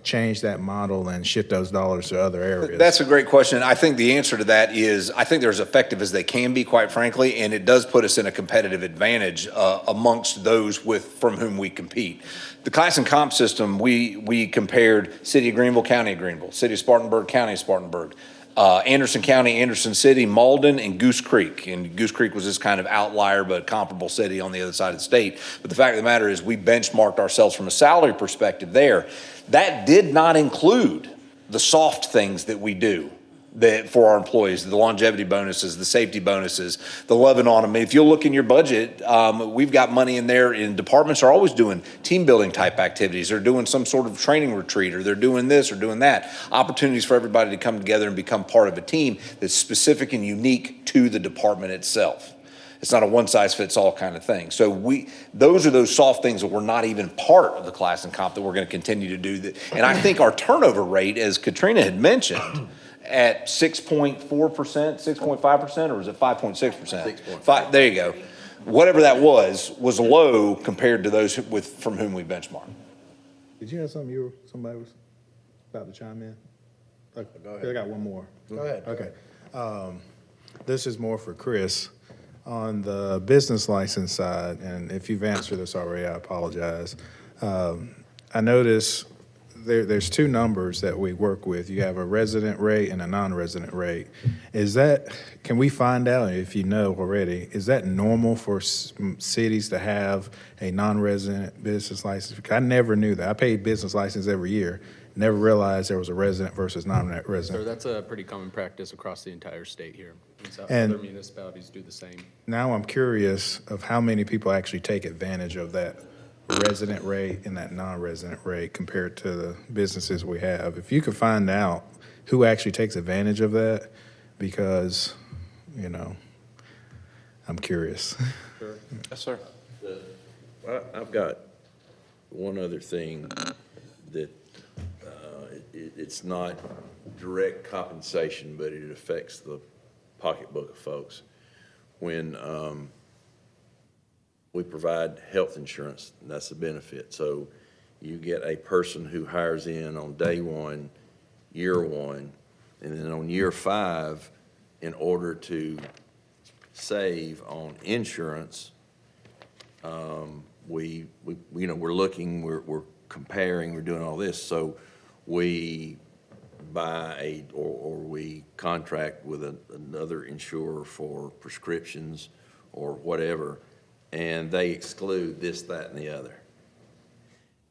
change that model and shift those dollars to other areas? That's a great question. I think the answer to that is, I think they're as effective as they can be, quite frankly, and it does put us in a competitive advantage amongst those from whom we compete. The class and comp system, we compared City of Greenville, County of Greenville, City of Spartanburg, County of Spartanburg, Anderson County, Anderson City, Malden, and Goose Creek. And Goose Creek was this kind of outlier but comparable city on the other side of the state. But the fact of the matter is we benchmarked ourselves from a salary perspective there. That did not include the soft things that we do for our employees, the longevity bonuses, the safety bonuses, the loving on them. If you'll look in your budget, we've got money in there, and departments are always doing team building type activities. They're doing some sort of training retreat, or they're doing this or doing that. Opportunities for everybody to come together and become part of a team that's specific and unique to the department itself. It's not a one-size-fits-all kind of thing. So those are those soft things that were not even part of the class and comp that we're going to continue to do. And I think our turnover rate, as Katrina had mentioned, at 6.4%, 6.5%, or was it 5.6%? 6.5. There you go. Whatever that was low compared to those from whom we benchmark. Did you have something somebody was about to chime in? Go ahead. I got one more. Go ahead. Okay. This is more for Chris. On the business license side, and if you've answered this already, I apologize. I notice there's two numbers that we work with. You have a resident rate and a non-resident rate. Can we find out, if you know already, is that normal for cities to have a non-resident business license? Because I never knew that. I paid business license every year, never realized there was a resident versus So non-resident. that's a pretty common practice across the entire state here. And so And- other municipalities do the same. Now I'm curious of how many people actually take advantage of that resident rate and that non-resident rate compared to the businesses we have. If you could find out who actually takes advantage of that, because, I'm curious. Yes, sir. I've got one other thing that, it's not direct compensation, but it affects the pocketbook of folks. When, we provide health insurance, and that's a benefit. So you get a person who hires in on day one, year one, and then on year 5, in order to save on insurance, we're looking, we're comparing, we're doing all this. So we buy or we contract with another insurer for prescriptions or whatever, and they exclude this, that, and the other.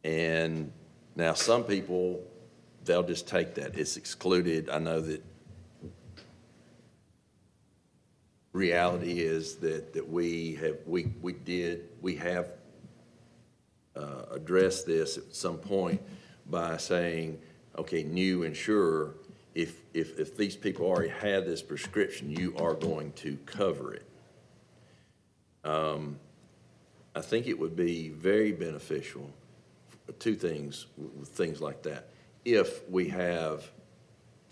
And now some people, they'll just take that. It's excluded. I know that reality is that we have addressed this at some point by saying, okay, new insurer, if these people already had this prescription, you are going to cover it. I think it would be very beneficial, two things, with things like that. If we have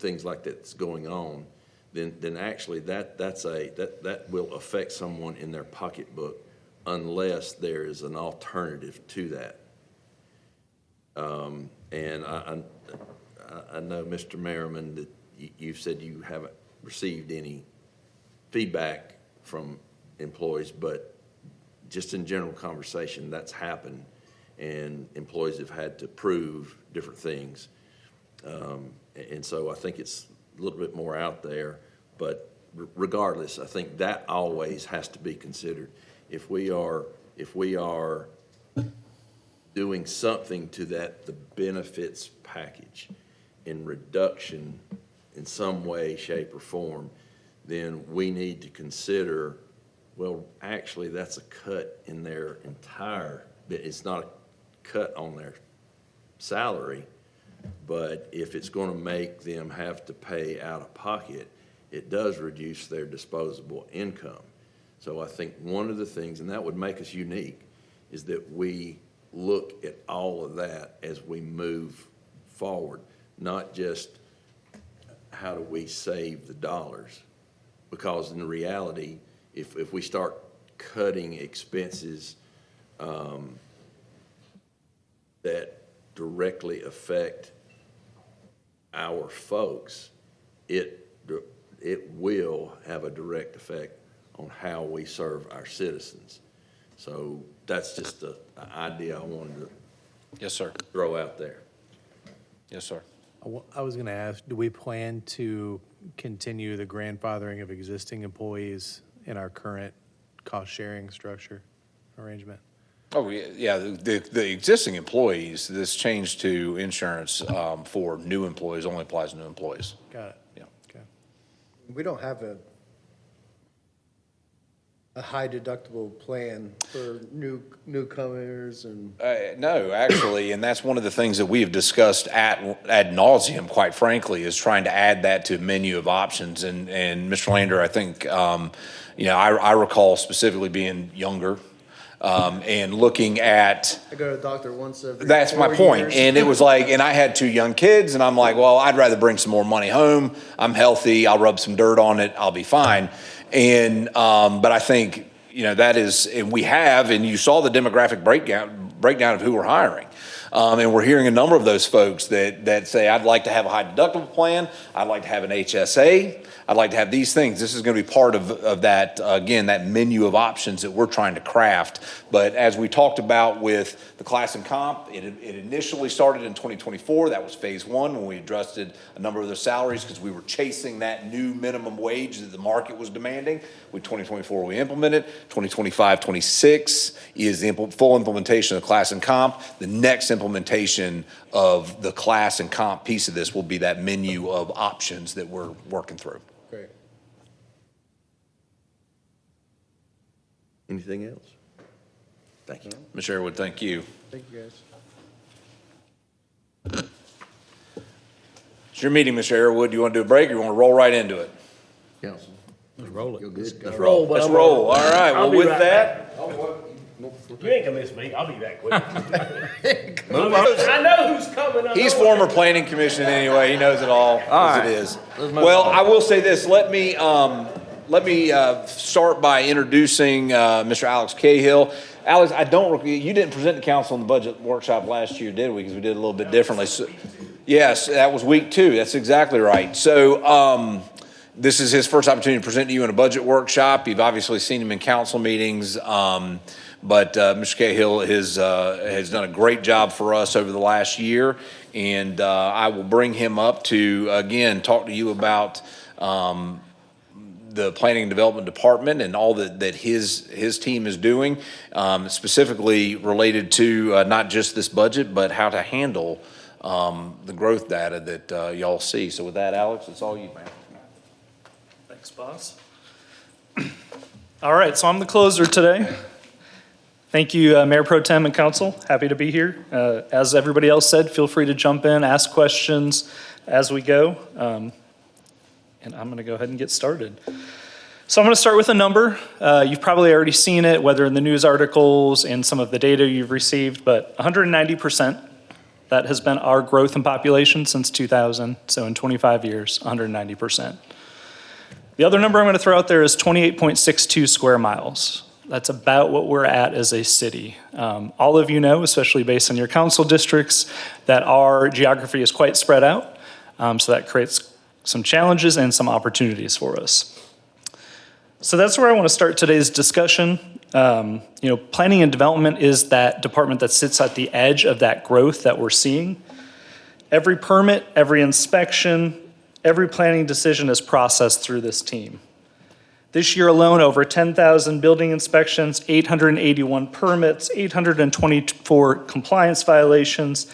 things like that's going on, then actually that will affect someone in their pocketbook unless there is an alternative to that. And I know, Mr. Merriman, that you've said you haven't received any feedback from employees, but just in general conversation, that's happened, and employees have had to prove different things. And so I think it's a little bit more out there, but regardless, I think that always has to be considered. If we are doing something to the benefits package in reduction in some way, shape, or form, then we need to consider, well, actually, that's a cut in their entire, it's not a cut on their salary, but if it's going to make them have to pay out of pocket, it does reduce their disposable income. So I think one of the things, and that would make us unique, is that we look at all of that as we move forward, not just how do we save the dollars, because in reality, if we start cutting expenses that directly affect our folks, it will have a direct effect on how we serve our citizens. So that's just an idea I wanted to Yes, sir. throw out there. Yes, sir. I was going to ask, do we plan to continue the grandfathering of existing employees in our current cost-sharing structure arrangement? Oh, yeah, the existing employees, this change to insurance for new employees only applies to new employees. Got it. Yeah. Okay. We don't have a high deductible plan for newcomers and. No, actually, and that's one of the things that we have discussed ad nauseum, quite frankly, is trying to add that to a menu of options. And Mr. Lander, I think, I recall specifically being younger And looking at, I go to the doctor once every that's my 4 point. years. And it was like, and I had 2 young kids, and I'm like, well, I'd rather bring some more money home. I'm healthy. I'll rub some dirt on it. I'll be fine. And, but I think, that is, and we have, and you saw the demographic breakdown of who we're hiring. And we're hearing a number of those folks that say, I'd like to have a high deductible plan. I'd like to have an HSA. I'd like to have these things. This is going to be part of that, again, that menu of options that we're trying to craft. But as we talked about with the class and comp, it initially started in 2024. That was phase 1 when we adjusted a number of the salaries because we were chasing that new minimum wage that the market was demanding. With 2024, we implemented. 2025, 26 is the full implementation of class and comp. The next implementation of the class and comp piece of this will be that menu of options that we're working through. Great. Anything else? Thank you. Ms. Sherwood, thank you. Thank you, guys. It's your meeting, Mr. Sherwood. Do you want to do a break or you want to roll right into it? Council. Let's roll it. You're good. Let's roll, roll. but Let's I'm roll. gonna- All right. I'll Well, be with right that, You ain't gonna miss me. I'll be back quick. I know who's coming. he's former planning commission anyway. He knows it all as right. it is. Let's move Well, on. I will say this. Let me start by introducing Mr. Alex Cahill. Alex, you didn't present to council in the budget workshop last year, did we? Because we did it a little bit differently. So, yes, that was week 2. That's exactly right. So this is his first opportunity to present to you in a budget workshop. You've obviously seen him in council meetings. But Mr. Cahill has done a great job for us over the last year, and I will bring him up to, again, talk to you about the Planning and Development Department and all that his team is doing, specifically related to not just this budget, but how to handle the growth data that y'all see. So with that, Alex, it's all you, man. Thanks, boss. All right, so I'm the closer today. Thank you, Mayor Pro Tem and Council. Happy to be here. As everybody else said, feel free to jump in, ask questions as we go. And I'm going to go ahead and get started. So I'm going to start with a number. You've probably already seen it, whether in the news articles and some of the data you've received, but 190%, that has been our growth in population since 2000. So in 25 years, 190%. The other number I'm going to throw out there is 28.62 square miles. That's about what we're at as a city. All of you know, especially based on your council districts, that our geography is quite spread out. So that creates some challenges and some opportunities for us. So that's where I want to start today's discussion. Planning and development is that department that sits at the edge of that growth that we're seeing. Every permit, every inspection, every planning decision is processed through this team. This year alone, over 10,000 building inspections, 881 permits, 824 compliance violations,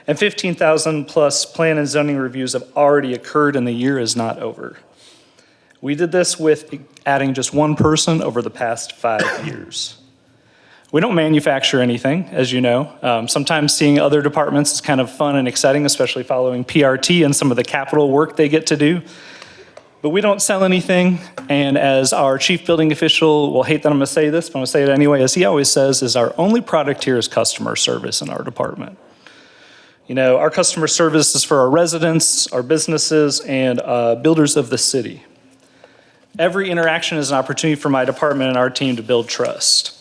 and 15,000 plus plan and zoning reviews have already occurred, and the year is not over. We did this with adding just one person over the past 5 years. We don't manufacture anything, as you know. Sometimes seeing other departments is kind of fun and exciting, especially following PRT and some of the capital work they get to do. But we don't sell anything, and as our chief building official will hate that I'm going to say this, but I'm going to say it anyway, as he always says, is our only product here is customer service in our department. Our customer service is for our residents, our businesses, and builders of the city. Every interaction is an opportunity for my department and our team to build trust.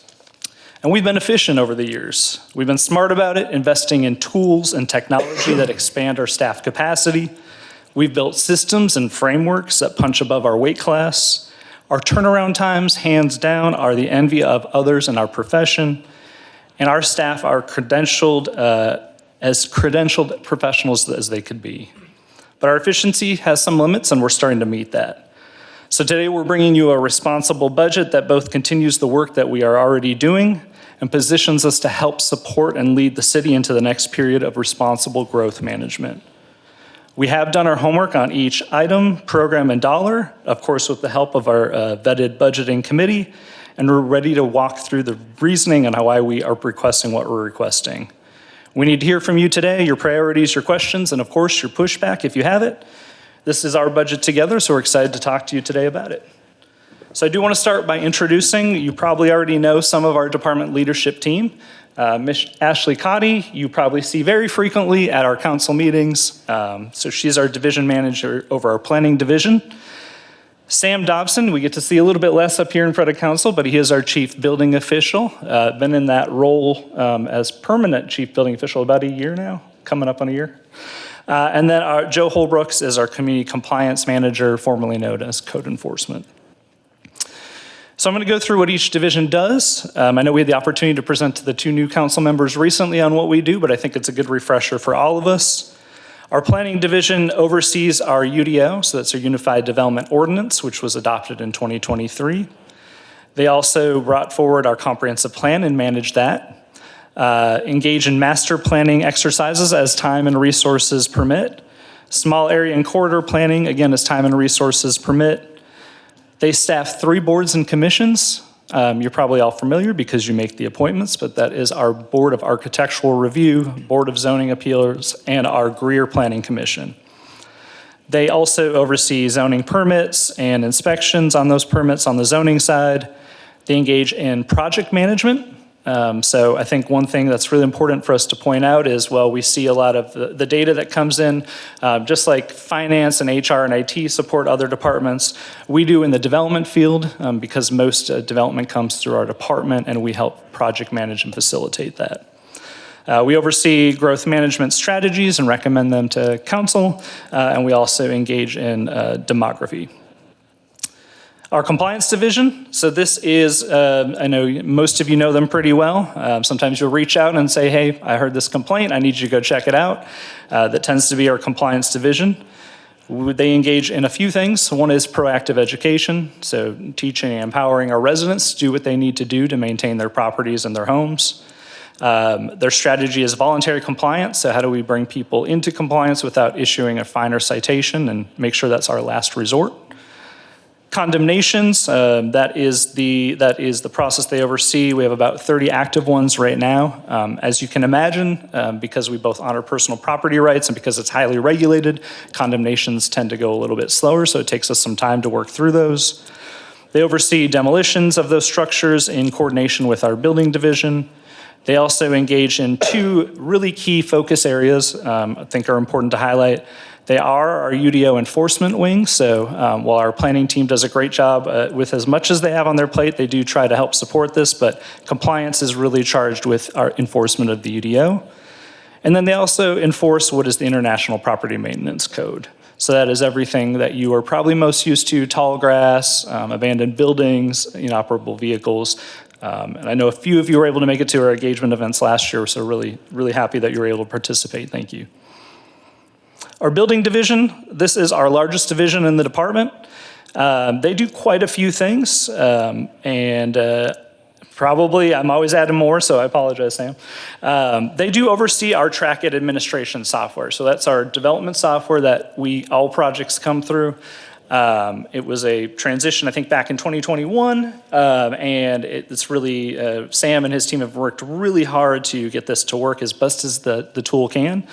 And we've been efficient over the years. We've been smart about it, investing in tools and technology that expand our staff capacity. We've built systems and frameworks that punch above our weight class. Our turnaround times, hands down, are the envy of others in our profession. And our staff are credentialed as credentialed professionals as they could be. But our efficiency has some limits, and we're starting to meet that. So today we're bringing you a responsible budget that both continues the work that we are already doing and positions us to help support and lead the city into the next period of responsible growth management. We have done our homework on each item, program, and dollar, of course with the help of our vetted budgeting committee, and we're ready to walk through the reasoning and why we are requesting what we're requesting. We need to hear from you today, your priorities, your questions, and of course your pushback if you have it. This is our budget together, so we're excited to talk to you today about it. So I do want to start by introducing, you probably already know some of our department leadership team. Ms. Ashley Cotty, you probably see very frequently at our council meetings. So she's our division manager over our planning division. Sam Dobson, we get to see a little bit less up here in front of council, but he is our chief building official. Been in that role as permanent chief building official about a year now, coming up on a year. And then Joe Holbrooks is our community compliance manager, formerly known as code enforcement. So I'm going to go through what each division does. I know we had the opportunity to present to the 2 new council members recently on what we do, but I think it's a good refresher for all of us. Our planning division oversees our UDO, so that's our Unified Development Ordinance, which was adopted in 2023. They also brought forward our comprehensive plan and manage that. Engage in master planning exercises as time and resources permit. Small area and corridor planning, again, as time and resources permit. They staff 3 boards and commissions. You're probably all familiar because you make the appointments, but that is our Board of Architectural Review, Board of Zoning Appeals, and our Greer Planning Commission. They also oversee zoning permits and inspections on those permits on the zoning side. They engage in project management. So I think one thing that's really important for us to point out is, well, we see a lot of the data that comes in, just like finance and HR and IT support other departments, we do in the development field because most development comes through our department and we help project manage and facilitate that. We oversee growth management strategies and recommend them to council, and we also engage in demography. Our compliance division, so this is, I know most of you know them pretty well. Sometimes you'll reach out and say, hey, I heard this complaint, I need you to go check it out. That tends to be our compliance division. They engage in a few things. One is proactive education, so teaching and empowering our residents to do what they need to do to maintain their properties and their homes. Their strategy is voluntary compliance, so how do we bring people into compliance without issuing a fine or citation and make sure that's our last resort. Condemnations, that is the process they oversee. We have about 30 active ones right now. As you can imagine, because we both honor personal property rights and because it's highly regulated, condemnations tend to go a little bit slower, so it takes us some time to work through those. They oversee demolitions of those structures in coordination with our building division. They also engage in 2 really key focus areas I think are important to highlight. They are our UDO enforcement wing, so while our planning team does a great job with as much as they have on their plate, they do try to help support this, but compliance is really charged with our enforcement of the UDO. And then they also enforce what is the International Property Maintenance Code. So that is everything that you are probably most used to, tall grass, abandoned buildings, inoperable vehicles. And I know a few of you were able to make it to our engagement events last year, so really, really happy that you were able to participate. Thank you. Our building division, this is our largest division in the department. They do quite a few things, and probably, I'm always adding more, so I apologize, Sam. They do oversee our track it administration software. So that's our development software that all projects come through. It was a transition, I think, back in 2021, and it's really, Sam and his team have worked really hard to get this to work as best as the tool can.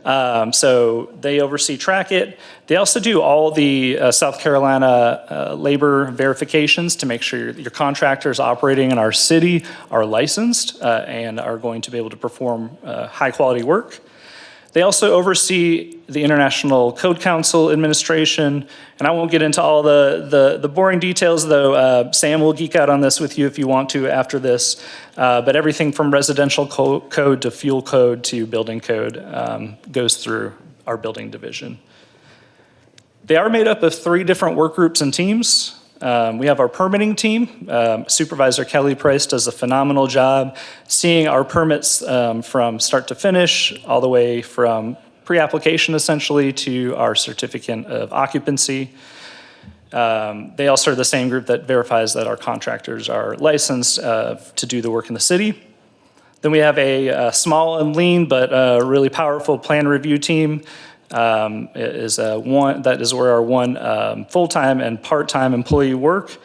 So they oversee Trackit. They also do all the South Carolina labor verifications to make sure your contractors operating in our city are licensed and are going to be able to perform high quality work. They also oversee the International Code Council Administration, and I won't get into all the boring details, though Sam will geek out on this with you if you want to after this, but everything from residential code to fuel code to building code goes through our building division. They are made up of 3 different work groups and teams. We have our permitting team. Supervisor Kelly Price does a phenomenal job seeing our permits from start to finish, all the way from pre-application essentially to our certificate of occupancy. They also are the same group that verifies that our contractors are licensed to do the work in the city. Then we have a small and lean but really powerful plan review team. That is where our one full-time and part-time employee work.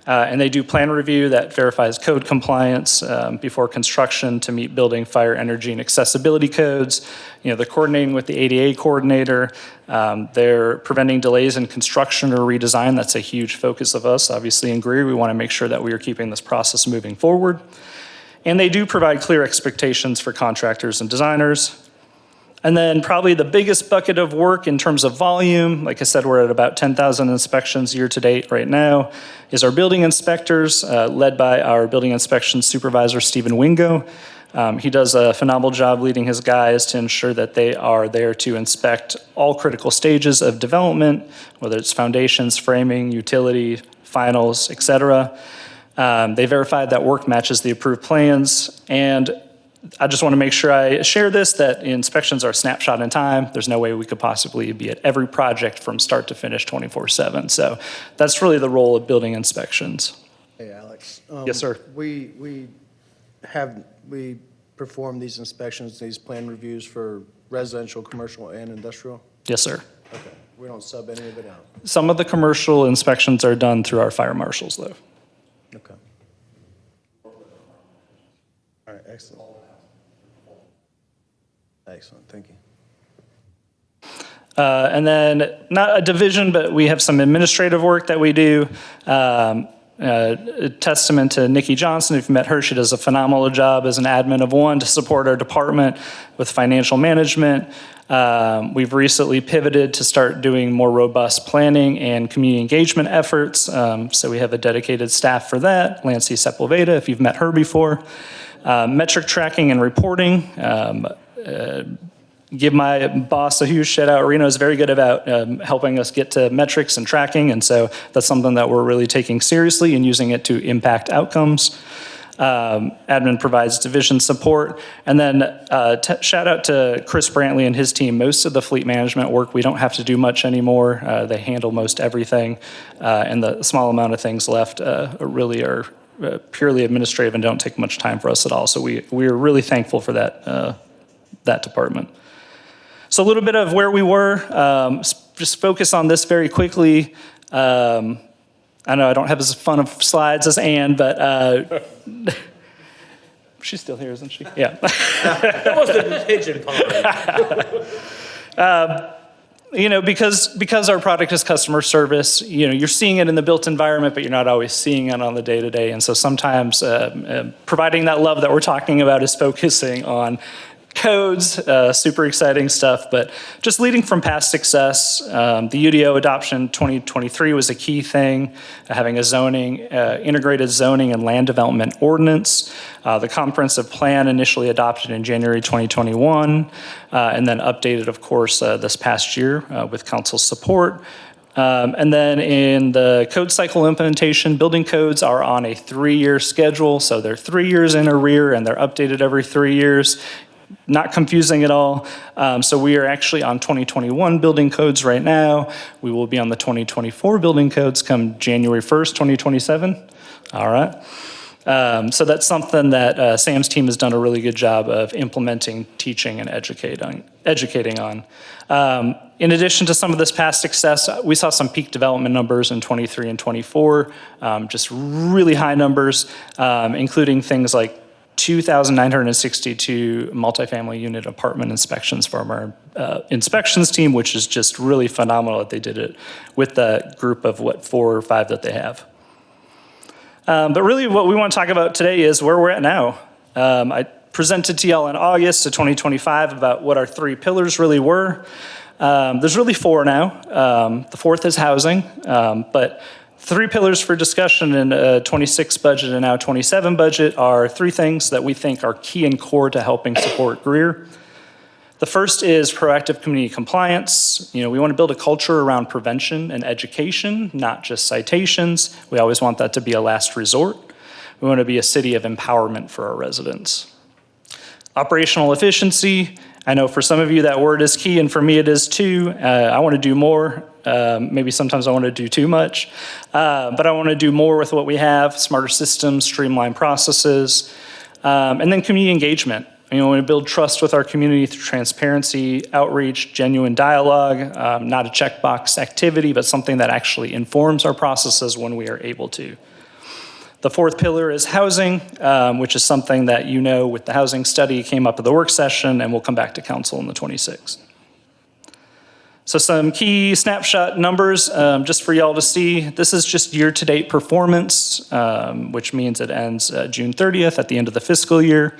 And they do plan review that verifies code compliance before construction to meet building, fire, energy, and accessibility codes. You know, they're coordinating with the ADA coordinator. They're preventing delays in construction or redesign. That's a huge focus of us. Obviously, in Greer, we want to make sure that we are keeping this process moving forward. And they do provide clear expectations for contractors and designers. And then probably the biggest bucket of work in terms of volume, like I said, we're at about 10,000 inspections year to date right now, is our building inspectors, led by our building inspection supervisor, Stephen Wingo. He does a phenomenal job leading his guys to ensure that they are there to inspect all critical stages of development, whether it's foundations, framing, utility, finals, et cetera. They verified that work matches the approved plans, and I just want to make sure I share this, that inspections are a snapshot in time. There's no way we could possibly be at every project from start to finish 24/7. So that's really the role of building inspections. Hey, Alex. Yes, sir. We perform these inspections, these plan reviews for residential, commercial, and industrial? Yes, sir. Okay. We don't sub any of it out? Some of the commercial inspections are done through our fire marshals, though. Okay. All right, excellent. Excellent, thank you. And then, not a division, but we have some administrative work that we do. A testament to Nikki Johnson. If you've met her, she does a phenomenal job as an admin of one to support our department with financial management. We've recently pivoted to start doing more robust planning and community engagement efforts. So we have a dedicated staff for that. Lancy Sepulveda, if you've met her before. Metric tracking and reporting. Give my boss a huge shout out. Reno is very good about helping us get to metrics and tracking, and so that's something that we're really taking seriously and using it to impact outcomes. Admin provides division support, and then shout out to Chris Brantley and his team. Most of the fleet management work we don't have to do much anymore. They handle most everything, and the small amount of things left really are purely administrative and don't take much time for us at all. So we are really thankful for that department. So a little bit of where we were, just focus on this very quickly. I know I don't have as fun of slides as Ann, but she's still here, isn't she? Yeah. That was the pigeon pond. You know, because our product is customer service, you know, you're seeing it in the built environment, but you're not always seeing it on the day-to-day. And so sometimes providing that love that we're talking about is focusing on codes, super exciting stuff, but just leading from past success. The UDO adoption 2023 was a key thing, having a zoning, integrated zoning and land development ordinance. The comprehensive plan initially adopted in January 2021, and then updated, of course, this past year with council support. And then in the code cycle implementation, building codes are on a 3-year schedule, so they're 3 years in arrear and they're updated every 3 years. Not confusing at all. So we are actually on 2021 building codes right now. We will be on the 2024 building codes come January 1st, 2027. All right. So that's something that Sam's team has done a really good job of implementing, teaching, and educating on. In addition to some of this past success, we saw some peak development numbers in 23 and 24, just really high numbers, including things like 2,962 multifamily unit apartment inspections from our inspections team, which is just really phenomenal that they did it with the group of 4 or 5 that they have. But really what we want to talk about today is where we're at now. I presented to y'all in August of 2025 about what our 3 pillars really were. There's really 4 now. The 4th is housing, but 3 pillars for discussion in a 26 budget and now 27 budget are 3 things that we think are key and core to helping support Greer. The first is proactive community compliance. You know, we want to build a culture around prevention and education, not just citations. We always want that to be a last resort. We want to be a city of empowerment for our residents. Operational efficiency. I know for some of you that word is key, and for me it is too. I want to do more. Maybe sometimes I want to do too much, but I want to do more with what we have, smarter systems, streamlined processes, and then community engagement. You know, we want to build trust with our community through transparency, outreach, genuine dialogue, not a checkbox activity, but something that actually informs our processes when we are able to. The fourth pillar is housing, which is something that you know with the housing study came up at the work session and will come back to council on the 26th. So some key snapshot numbers, just for y'all to see. This is just year-to-date performance, which means it ends June 30th at the end of the fiscal year.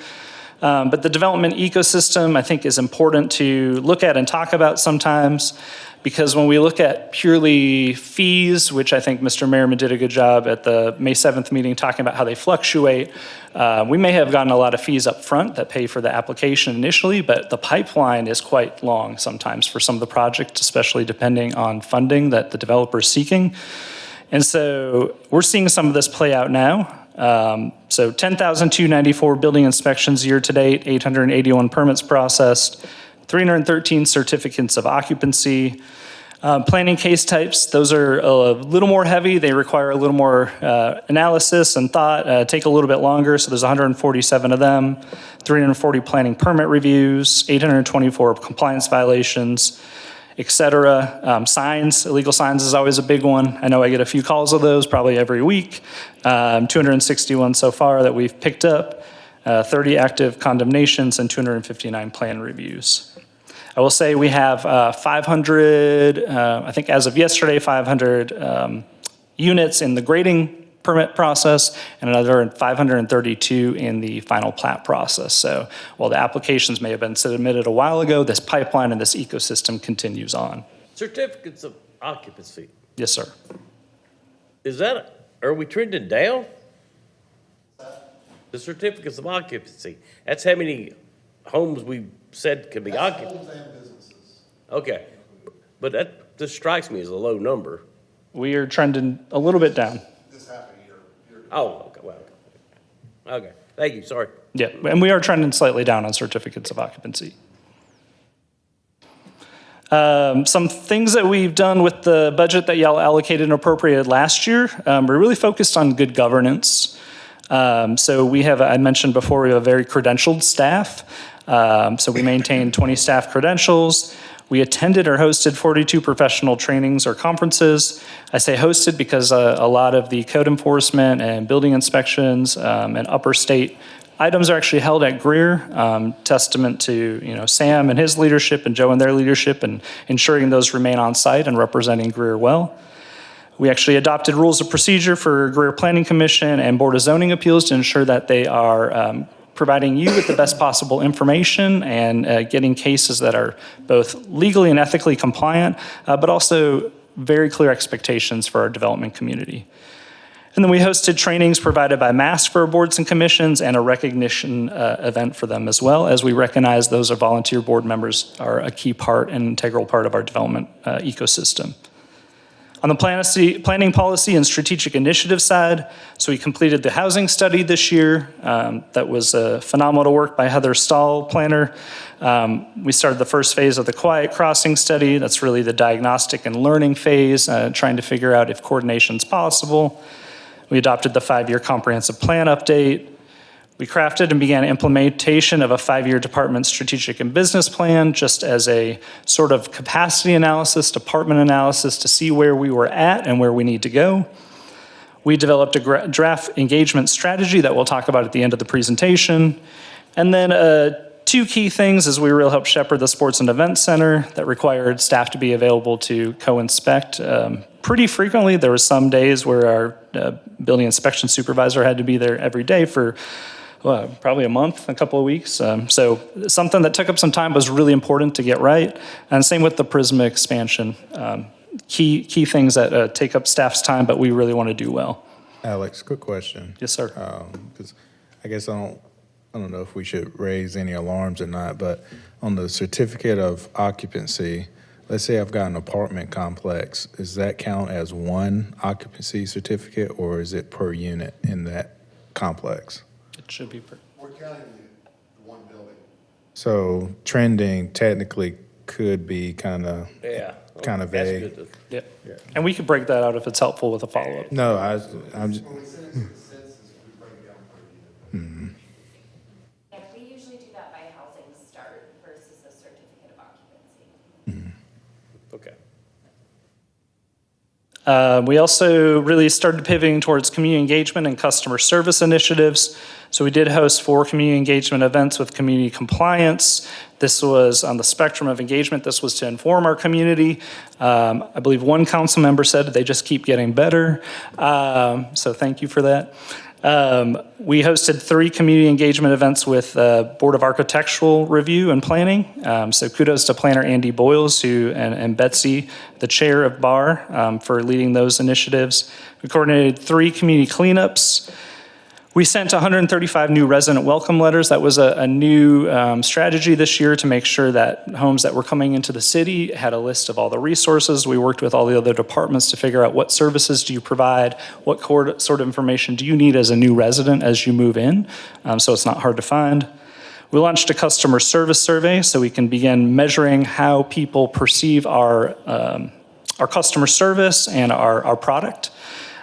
But the development ecosystem, I think, is important to look at and talk about sometimes, because when we look at purely fees, which I think Mr. Merriman did a good job at the May 7th meeting talking about how they fluctuate, we may have gotten a lot of fees up front that pay for the application initially, but the pipeline is quite long sometimes for some of the projects, especially depending on funding that the developer is seeking. And so we're seeing some of this play out now. So 10,294 building inspections year to date, 881 permits processed, 313 certificates of occupancy. Planning case types, those are a little more heavy. They require a little more analysis and thought, take a little bit longer. So there's 147 of them, 340 planning permit reviews, 824 compliance violations, et cetera. Signs, illegal signs is always a big one. I know I get a few calls of those probably every week. 261 so far that we've picked up, 30 active condemnations, and 259 plan reviews. I will say we have 500, I think as of yesterday, 500 units in the grading permit process and another 532 in the final plat process. So while the applications may have been submitted a while ago, this pipeline and this ecosystem continues on. Certificates of occupancy, Yes, sir. are we trending down? The certificates of occupancy, that's how many homes we said could be occupied. Homes and businesses. Okay, but that just strikes me as a low number. We are trending a little bit down. This half a year. Oh, okay, well, okay, thank you, sorry. Yeah, and we are trending slightly down on certificates of occupancy. Some things that we've done with the budget that y'all allocated and appropriated last year, we're really focused on good governance. So we have, I mentioned before, we have a very credentialed staff. So we maintain 20 staff credentials. We attended or hosted 42 professional trainings or conferences. I say hosted because a lot of the code enforcement and building inspections and upper state items are actually held at Greer, testament to Sam and his leadership and Joe and their leadership and ensuring those remain on site and representing Greer well. We actually adopted rules of procedure for Greer Planning Commission and Board of Zoning Appeals to ensure that they are providing you with the best possible information and getting cases that are both legally and ethically compliant, but also very clear expectations for our development community. And then we hosted trainings provided by MASC for our boards and commissions and a recognition event for them as well, as we recognize those are volunteer board members are a key part and integral part of our development ecosystem. On the planning policy and strategic initiative side, so we completed the housing study this year. That was phenomenal work by Heather Stahl, planner. We started the first phase of the Quiet Crossing study. That's really the diagnostic and learning phase, trying to figure out if coordination is possible. We adopted the 5-year comprehensive plan update. We crafted and began implementation of a 5-year department strategic and business plan, just as a sort of capacity analysis, department analysis to see where we were at and where we need to go. We developed a draft engagement strategy that we'll talk about at the end of the presentation. And then 2 key things is we really helped shepherd the sports and events center that required staff to be available to co-inspect. Pretty frequently, there were some days where our building inspection supervisor had to be there every day for probably a month, a couple of weeks. So something that took up some time was really important to get right. And same with the Prisma expansion. Key things that take up staff's time, but we really want to do well. Alex, quick question. Yes, sir. Because I guess I don't know if we should raise any alarms or not, but on the certificate of occupancy, let's say I've got an apartment complex, does that count as one occupancy certificate or is it per unit in that complex? It should be. We're counting the one building. So trending technically could be kind of Yeah. Kind of That's vague. good to- Yeah. And we could break that out if it's helpful with a follow-up. No, I'm just, When we send it to the census, we break it down per unit. Yeah, we usually do that by housing start versus a certificate of occupancy. Okay. We also really started pivoting towards community engagement and customer service initiatives. So we did host 4 community engagement events with community compliance. This was on the spectrum of engagement. This was to inform our community. I believe one council member said they just keep getting better. So thank you for that. We hosted 3 community engagement events with Board of Architectural Review and Planning. So kudos to planner Andy Boyles and Betsy, the chair of BAR, for leading those initiatives. We coordinated 3 community cleanups. We sent 135 new resident welcome letters. That was a new strategy this year to make sure that homes that were coming into the city had a list of all the resources. We worked with all the other departments to figure out what services do you provide, what sort of information do you need as a new resident as you move in, so it's not hard to find. We launched a customer service survey so we can begin measuring how people perceive our customer service and our product.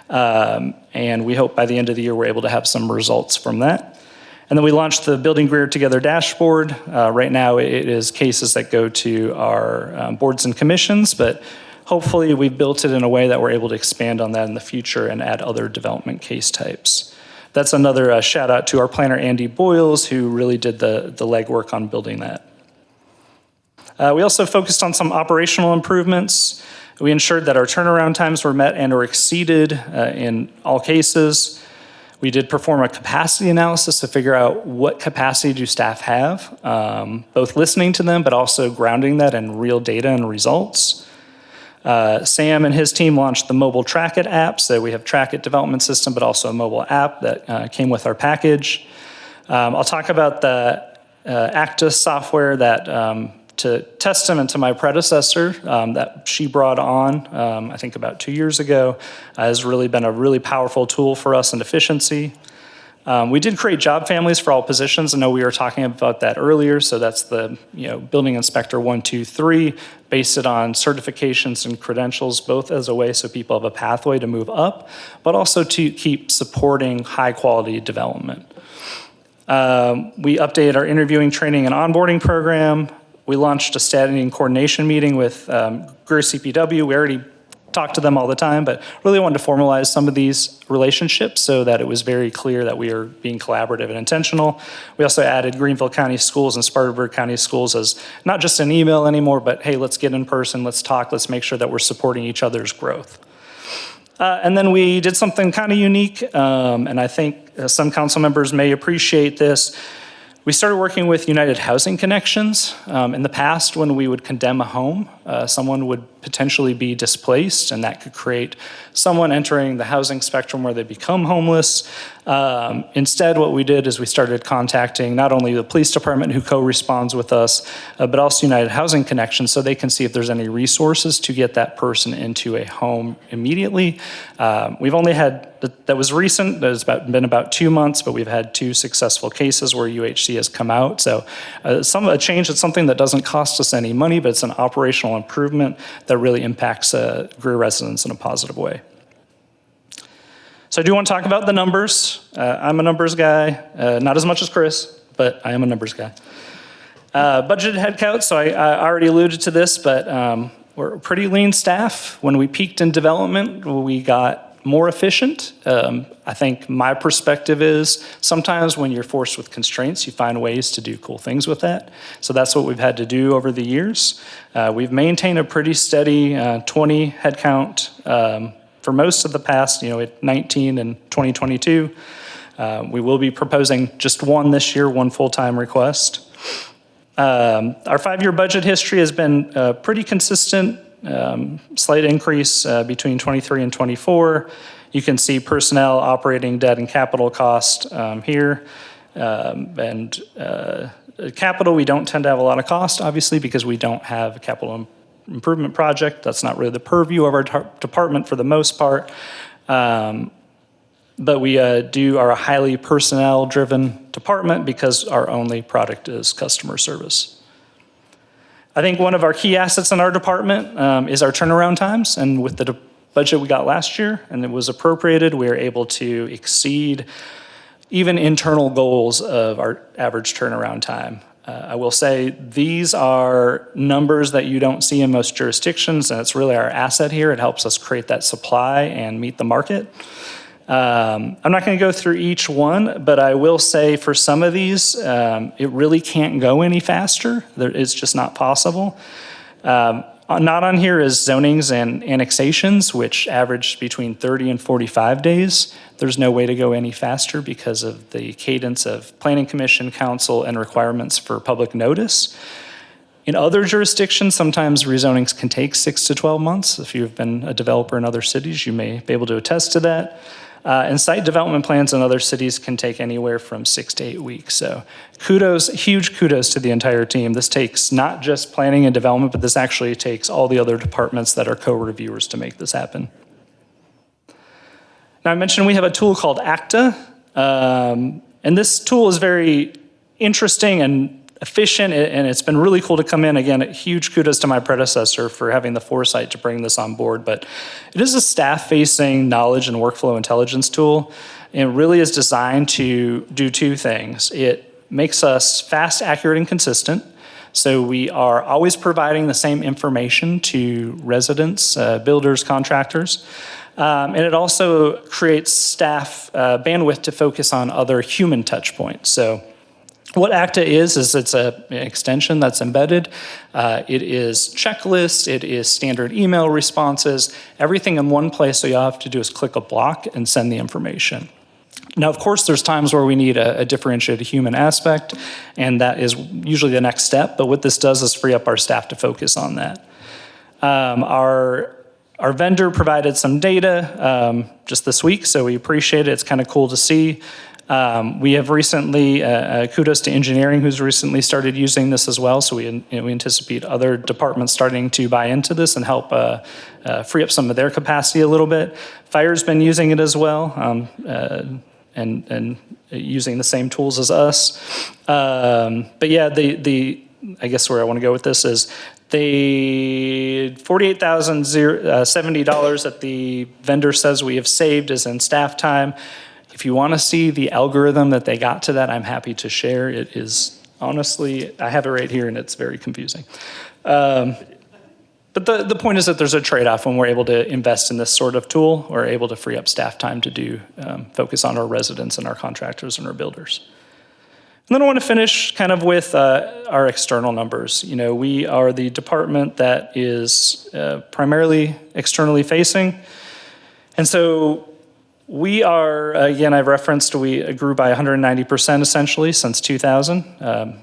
And we hope by the end of the year, we're able to have some results from that. And then we launched the Building Greer Together dashboard. Right now, it is cases that go to our boards and commissions, but hopefully we've built it in a way that we're able to expand on that in the future and add other development case types. That's another shout out to our planner, Andy Boyles, who really did the legwork on building that. We also focused on some operational improvements. We ensured that our turnaround times were met and or exceeded in all cases. We did perform a capacity analysis to figure out what capacity do staff have, both listening to them, but also grounding that in real data and results. Sam and his team launched the mobile Track It app. So we have Track It development system, but also a mobile app that came with our package. I'll talk about the Actus software that to testament to my predecessor that she brought on, I think about 2 years ago, has really been a really powerful tool for us in efficiency. We did create job families for all positions. I know we were talking about that earlier. So that's the building inspector 1, 2, 3, based it on certifications and credentials, both as a way so people have a pathway to move up, but also to keep supporting high quality development. We updated our interviewing, training, and onboarding program. We launched a standing coordination meeting with Greer CPW. We already talk to them all the time, but really wanted to formalize some of these relationships so that it was very clear that we are being collaborative and intentional. We also added Greenville County Schools and Spartanburg County Schools as not just an email anymore, but hey, let's get in person, let's talk, let's make sure that we're supporting each other's growth. And then we did something kind of unique, and I think some council members may appreciate this. We started working with United Housing Connections. In the past, when we would condemn a home, someone would potentially be displaced, and that could create someone entering the housing spectrum where they become homeless. Instead, what we did is we started contacting not only the police department who co-responds with us, but also United Housing Connections so they can see if there's any resources to get that person into a home immediately. We've only had, that was recent, been about 2 months, but we've had 2 successful cases where UHC has come out. So a change is something that doesn't cost us any money, but it's an operational improvement that really impacts Greer residents in a positive way. So I do want to talk about the numbers. I'm a numbers guy, not as much as Chris, but I am a numbers guy. Budgeted headcount, so I already alluded to this, but we're a pretty lean staff. When we peaked in development, we got more efficient. I think my perspective is sometimes when you're forced with constraints, you find ways to do cool things with that. So that's what we've had to do over the years. We've maintained a pretty steady 20 headcount for most of the past, 19 and 2022. We will be proposing just 1 this year, 1 full-time request. Our 5-year budget history has been pretty consistent. Slight increase between 23 and 24. You can see personnel, operating, debt, and capital cost here. Capital, we don't tend to have a lot of cost, obviously, because we don't have a capital improvement project. That's not really the purview of our department for the most part. But we are a highly personnel-driven department because our only product is customer service. I think one of our key assets in our department is our turnaround times, and with the budget we got last year and it was appropriated, we were able to exceed even internal goals of our average turnaround time. I will say these are numbers that you don't see in most jurisdictions, and it's really our asset here. It helps us create that supply and meet the market. I'm not going to go through each one, but I will say for some of these, it really can't go any faster. It's just not possible. Not on here is zonings and annexations, which average between 30 and 45 days. There's no way to go any faster because of the cadence of planning commission, council, and requirements for public notice. In other jurisdictions, sometimes rezonings can take 6 to 12 months. If you've been a developer in other cities, you may be able to attest to that. And site development plans in other cities can take anywhere from 6 to 8 weeks. So huge kudos to the entire team. This takes not just planning and development, but this actually takes all the other departments that are co-reviewers to make this happen. Now, I mentioned we have a tool called ACTA, and this tool is very interesting and efficient, and it's been really cool to come in. Again, huge kudos to my predecessor for having the foresight to bring this on board, but it is a staff-facing knowledge and workflow intelligence tool, and it really is designed to do two things. It makes us fast, accurate, and consistent, so we are always providing the same information to residents, builders, contractors. And it also creates staff bandwidth to focus on other human touch points. So what ACTA is it's an extension that's embedded. It is checklists, it is standard email responses, everything in one place, so you all have to do is click a block and send the information. Now, of course, there's times where we need a differentiated human aspect, and that is usually the next step, but what this does is free up our staff to focus on that. Our vendor provided some data just this week, so we appreciate it. It's kind of cool to see. We have recently, kudos to engineering who's recently started using this as well, so we anticipate other departments starting to buy into this and help free up some of their capacity a little bit. Fire's been using it as well, and using the same tools as us. But yeah, I guess where I want to go with this is the $48,070 that the vendor says we have saved is in staff time. If you want to see the algorithm that they got to that, I'm happy to share. It is, honestly, I have it right here and it's very confusing. But the point is that there's a trade-off when we're able to invest in this sort of tool. We're able to free up staff time to focus on our residents and our contractors and our builders. And then I want to finish kind of with our external numbers. You know, we are the department that is primarily externally facing. And so we are, again, I've referenced, we grew by 190% essentially since 2000. I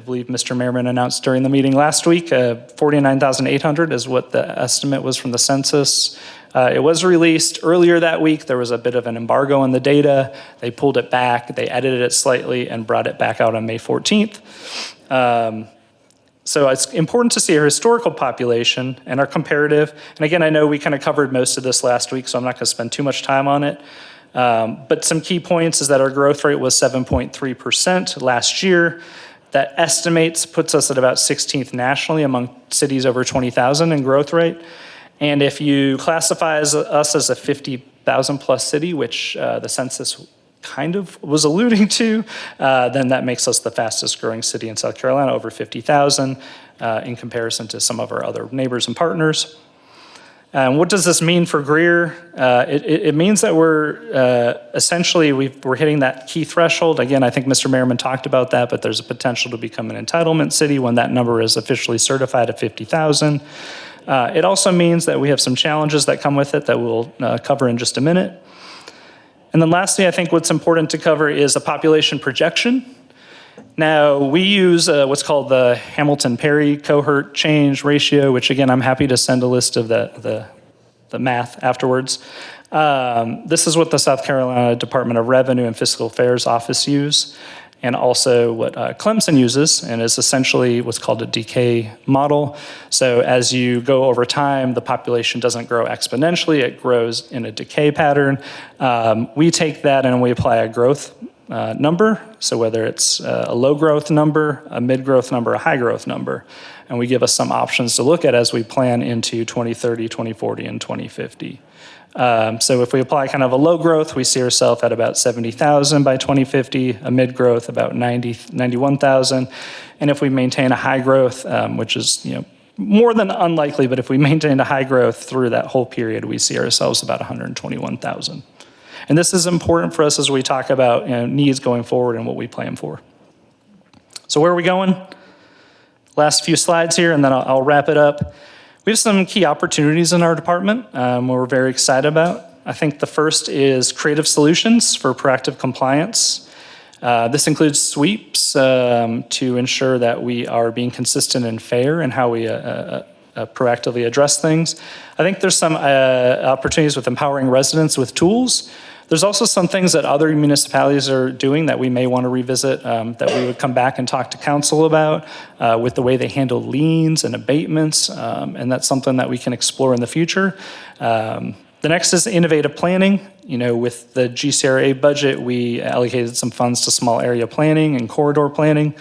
believe Mr. Merriman announced during the meeting last week, 49,800 is what the estimate was from the census. It was released earlier that week. There was a bit of an embargo on the data. They pulled it back, they edited it slightly and brought it back out on May 14th. So it's important to see our historical population and our comparative. And again, I know we kind of covered most of this last week, so I'm not going to spend too much time on it. But some key points is that our growth rate was 7.3% last year. That estimates puts us at about 16th nationally among cities over 20,000 in growth rate. And if you classify us as a 50,000 plus city, which the census kind of was alluding to, then that makes us the fastest growing city in South Carolina, over 50,000 in comparison to some of our other neighbors and partners. What does this mean for Greer? It means that we're essentially, we're hitting that key threshold. Again, I think Mr. Merriman talked about that, but there's a potential to become an entitlement city when that number is officially certified at 50,000. It also means that we have some challenges that come with it that we'll cover in just a minute. And then lastly, I think what's important to cover is a population projection. Now, we use what's called the Hamilton-Perry cohort change ratio, which again, I'm happy to send a list of the math afterwards. This is what the South Carolina Department of Revenue and Fiscal Affairs Office use, and also what Clemson uses, and is essentially what's called a decay model. So as you go over time, the population doesn't grow exponentially, it grows in a decay pattern. We take that and we apply a growth number, so whether it's a low growth number, a mid growth number, a high growth number, and we give us some options to look at as we plan into 2030, 2040, and 2050. So if we apply kind of a low growth, we see ourselves at about 70,000 by 2050, a mid growth about 91,000. And if we maintain a high growth, which is, more than unlikely, but if we maintain a high growth through that whole period, we see ourselves about 121,000. And this is important for us as we talk about needs going forward and what we plan for. So where are we going? Last few slides here, and then I'll wrap it up. We have some key opportunities in our department we're very excited about. I think the first is creative solutions for proactive compliance. This includes sweeps to ensure that we are being consistent and fair in how we proactively address things. I think there's some opportunities with empowering residents with tools. There's also some things that other municipalities are doing that we may want to revisit, that we would come back and talk to council about with the way they handle liens and abatements, and that's something that we can explore in the future. The next is innovative planning. With the GCRA budget, we allocated some funds to small area planning and corridor planning,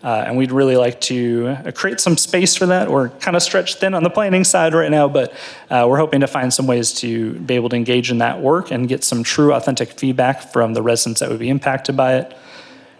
and we'd really like to create some space for that. We're kind of stretched thin on the planning side right now, but we're hoping to find some ways to be able to engage in that work and get some true, authentic feedback from the residents that would be impacted by it.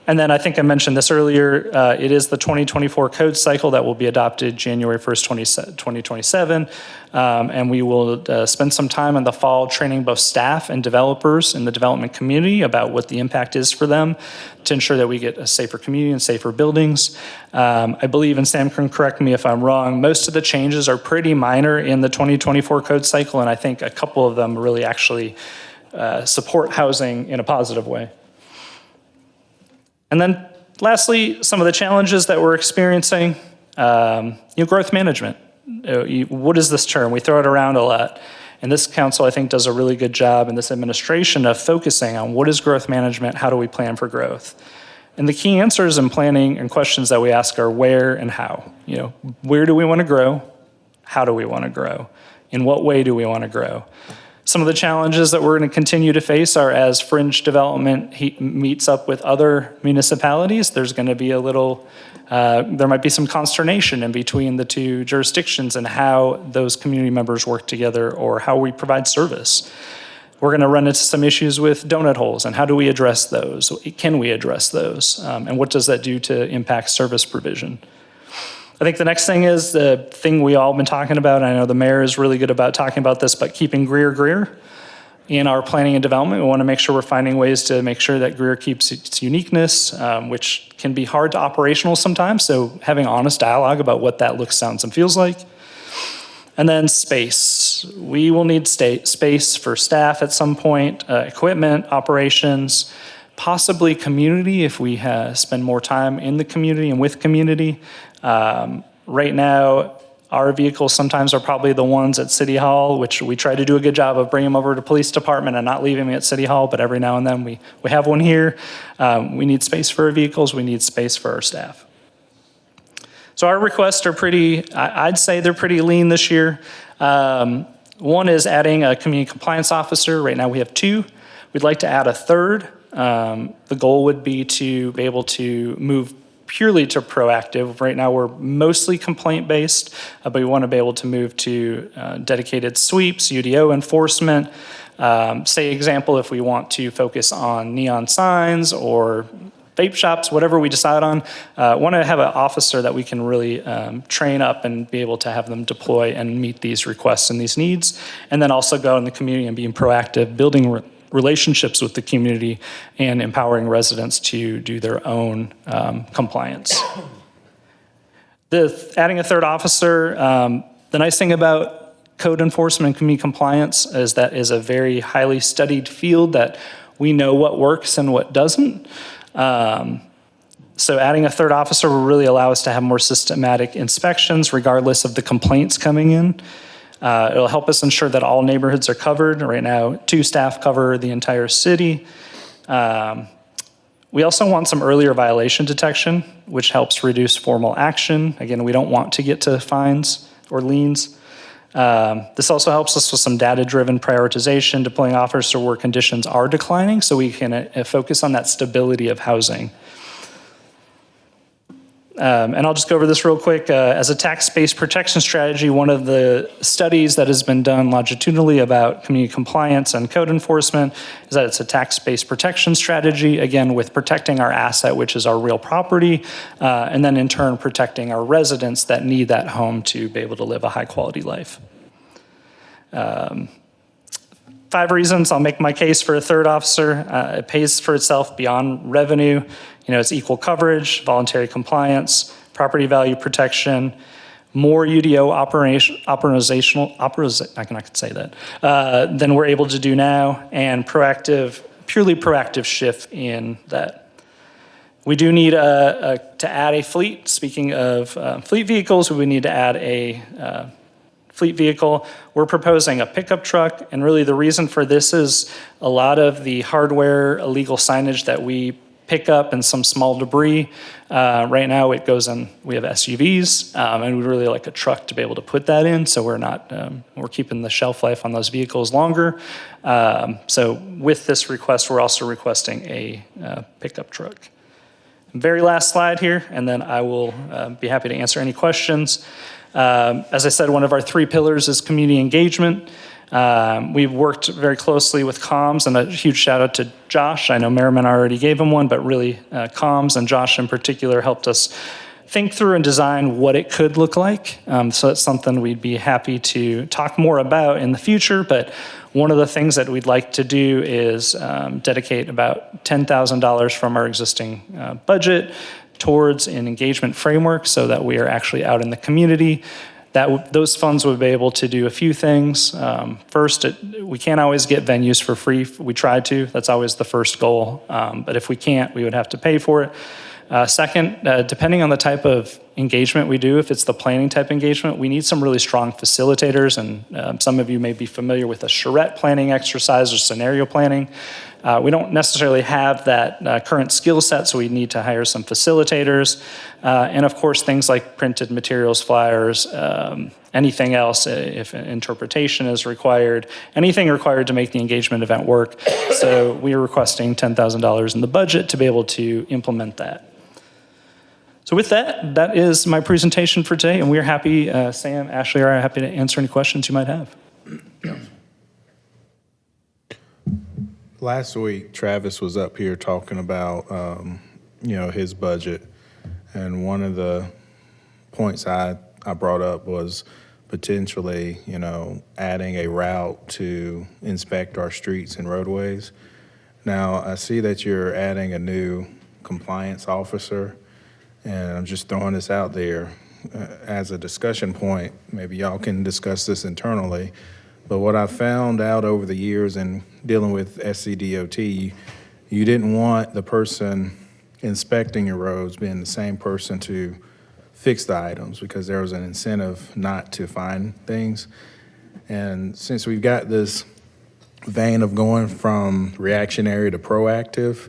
And then I think I mentioned this earlier, it is the 2024 code cycle that will be adopted January 1st, 2027. And we will spend some time in the fall training both staff and developers in the development community about what the impact is for them to ensure that we get a safer community and safer buildings. I believe, and Sam can correct me if I'm wrong, most of the changes are pretty minor in the 2024 code cycle, and I think a couple of them really actually support housing in a positive way. And then lastly, some of the challenges that we're experiencing, growth management. What is this term? We throw it around a lot. And this council, I think, does a really good job in this administration of focusing on what is growth management, how do we plan for growth? And the key answers in planning and questions that we ask are where and how. Where do we want to grow? How do we want to grow? In what way do we want to grow? Some of the challenges that we're going to continue to face are as fringe development meets up with other municipalities, there's going to be there might be some consternation in between the two jurisdictions and how those community members work together or how we provide service. We're going to run into some issues with donut holes, and how do we address those? Can we address those? And what does that do to impact service provision? I think the next thing is the thing we all been talking about. I know the mayor is really good about talking about this, but keeping Greer in our planning and development. We want to make sure we're finding ways to make sure that Greer keeps its uniqueness, which can be hard to operational sometimes. So having honest dialogue about what that looks, sounds, and feels like. And then space. We will need space for staff at some point, equipment, operations, possibly community if we spend more time in the community and with community. Right now, our vehicles sometimes are probably the ones at City Hall, which we try to do a good job of bringing them over to police department and not leaving them at City Hall, but every now and then we have one here. We need space for our vehicles, we need space for our staff. So our requests are I'd say they're pretty lean this year. One is adding a community compliance officer. Right now we have 2. We'd like to add a 3rd. The goal would be to be able to move purely to proactive. Right now, we're mostly complaint-based, but we want to be able to move to dedicated sweeps, UDO enforcement. Say, example, if we want to focus on neon signs or vape shops, whatever we decide on, want to have an officer that we can really train up and be able to have them deploy and meet these requests and these needs, and then also go in the community and being proactive, building relationships with the community and empowering residents to do their own compliance. Adding a 3rd officer, the nice thing about code enforcement and community compliance is that is a very highly studied field that we know what works and what doesn't. So adding a 3rd officer will really allow us to have more systematic inspections regardless of the complaints coming in. It'll help us ensure that all neighborhoods are covered. Right now, 2 staff cover the entire city. We also want some earlier violation detection, which helps reduce formal action. Again, we don't want to get to fines or liens. This also helps us with some data-driven prioritization, deploying officers where conditions are declining so we can focus on that stability of housing. And I'll just go over this real quick. As a tax-based protection strategy, one of the studies that has been done longitudinally about community compliance and code enforcement is that it's a tax-based protection strategy, again, with protecting our asset, which is our real property, and then in turn protecting our residents that need that home to be able to live a high-quality life. 5 reasons I'll make my case for a third officer. It pays for itself beyond revenue. It's equal coverage, voluntary compliance, property value protection, more UDO I cannot say that, than we're able to do now, and purely proactive shift in that. We do need to add a fleet. Speaking of fleet vehicles, we would need to add a fleet vehicle. We're proposing a pickup truck, and really the reason for this is a lot of the hardware illegal signage that we pick up and some small debris. Right now it goes in, we have SUVs, and we'd really like a truck to be able to put that in, so we're keeping the shelf life on those vehicles longer. So with this request, we're also requesting a pickup truck. Very last slide here, and then I will be happy to answer any questions. As I said, one of our 3 pillars is community engagement. We've worked very closely with comms, and a huge shout out to Josh. I know Merriman already gave him one, but really comms and Josh in particular helped us think through and design what it could look like. So it's something we'd be happy to talk more about in the future, but one of the things that we'd like to do is dedicate about $10,000 from our existing budget towards an engagement framework so that we are actually out in the community. Those funds would be able to do a few things. First, we can't always get venues for free. We try to. That's always the first goal. But if we can't, we would have to pay for it. Second, depending on the type of engagement we do, if it's the planning type engagement, we need some really strong facilitators. And some of you may be familiar with a charrette planning exercise or scenario planning. We don't necessarily have that current skill set, so we need to hire some facilitators. And of course, things like printed materials, flyers, anything else, if interpretation is required, anything required to make the engagement event work. So we are requesting $10,000 in the budget to be able to implement that. So with that, that is my presentation for today, and we're happy, Sam, Ashley are happy to answer any questions you might have. Last week, Travis was up here talking about, his budget. And one of the points I brought up was potentially, adding a route to inspect our streets and roadways. Now, I see that you're adding a new compliance officer, and I'm just throwing this out there as a discussion point. Maybe y'all can discuss this internally. But what I found out over the years in dealing with SCDOT, you didn't want the person inspecting your roads being the same person to fix the items because there was an incentive not to find things. And since we've got this vein of going from reactionary to proactive,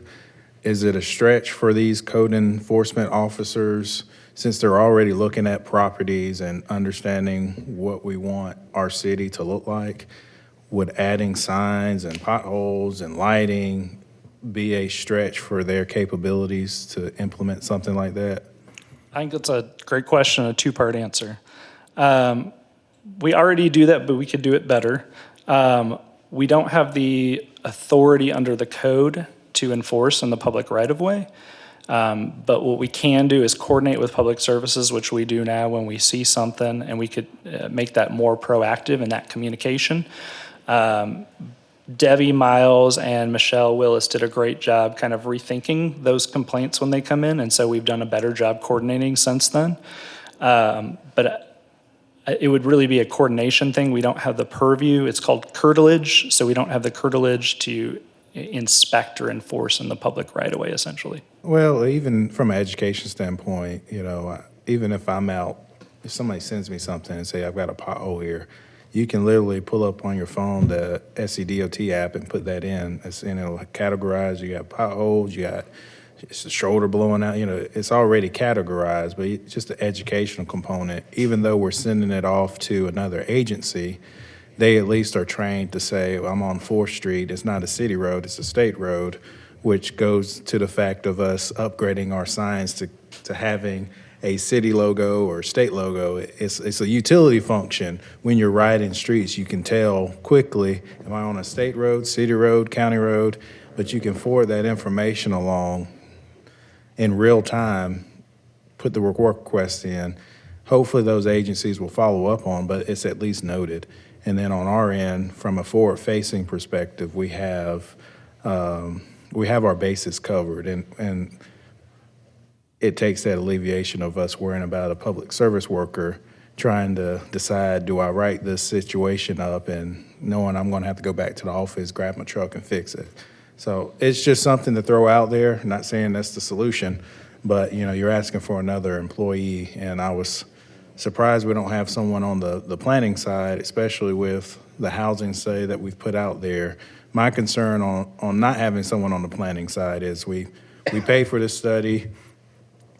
is it a stretch for these code enforcement officers, since they're already looking at properties and understanding what we want our city to look like, would adding signs and potholes and lighting be a stretch for their capabilities to implement something like that? I think that's a great question, a 2-part answer. We already do that, but we could do it better. We don't have the authority under the code to enforce in the public right-of-way. But what we can do is coordinate with public services, which we do now when we see something, and we could make that more proactive in that communication. Debbie Miles and Michelle Willis did a great job kind of rethinking those complaints when they come in, and so we've done a better job coordinating since then. But it would really be a coordination thing. We don't have the purview. It's called curtilage, so we don't have the curtilage to inspect or enforce in the public right-of-way, essentially. Well, even from an education standpoint, even if I'm out, if somebody sends me something and say, I've got a pothole here, you can literally pull up on your phone the SCDOT app and put that in. And it'll categorize, you got potholes, you got it's a shoulder blowing out, it's already categorized, but just the educational component, even though we're sending it off to another agency, they at least are trained to say, well, I'm on 4th Street, it's not a city road, it's a state road, which goes to the fact of us upgrading our signs to having a city logo or state logo. It's a utility function. When you're riding streets, you can tell quickly, am I on a state road, city road, county road? But you can forward that information along in real time, put the work request in. Hopefully those agencies will follow up on, but it's at least noted. And then on our end, from a forward-facing perspective, we have our bases covered, and it takes that alleviation of us worrying about a public service worker trying to decide, do I write this situation up, and knowing I'm gonna have to go back to the office, grab my truck and fix it. So it's just something to throw out there, not saying that's the solution, but you're asking for another employee, and I was surprised we don't have someone on the planning side, especially with the housing study that we've put out there. My concern on not having someone on the planning side is we pay for this study,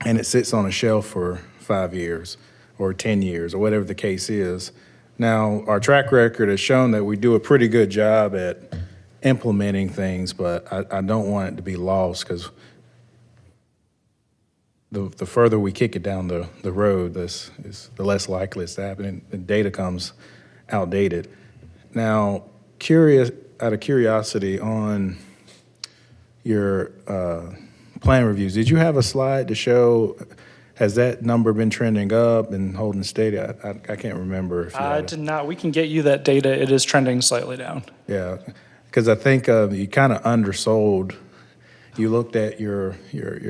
and it sits on a shelf for 5 years or 10 years or whatever the case is. Now, our track record has shown that we do a pretty good job at implementing things, but I don't want it to be lost, because the further we kick it down the road, the less likely it's to happen, and the data comes outdated. Now, out of curiosity, on your plan reviews, did you have a slide to show, has that number been trending up and holding steady? I can't remember if you I had did not. We can get you that data. It is trending slightly down. Yeah, because I think you kind of undersold. You looked at your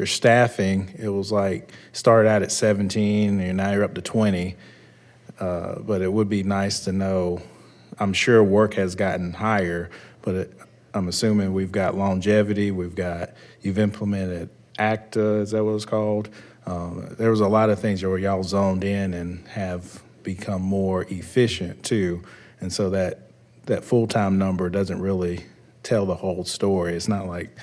staffing. It was like started out at 17, and now you're up to 20. But it would be nice to know. I'm sure work has gotten higher, but I'm assuming we've got longevity. You've implemented ACTA. Is that what it's called? There was a lot of things where y'all zoned in and have become more efficient too, and so that full-time number doesn't really tell the whole story. It's not like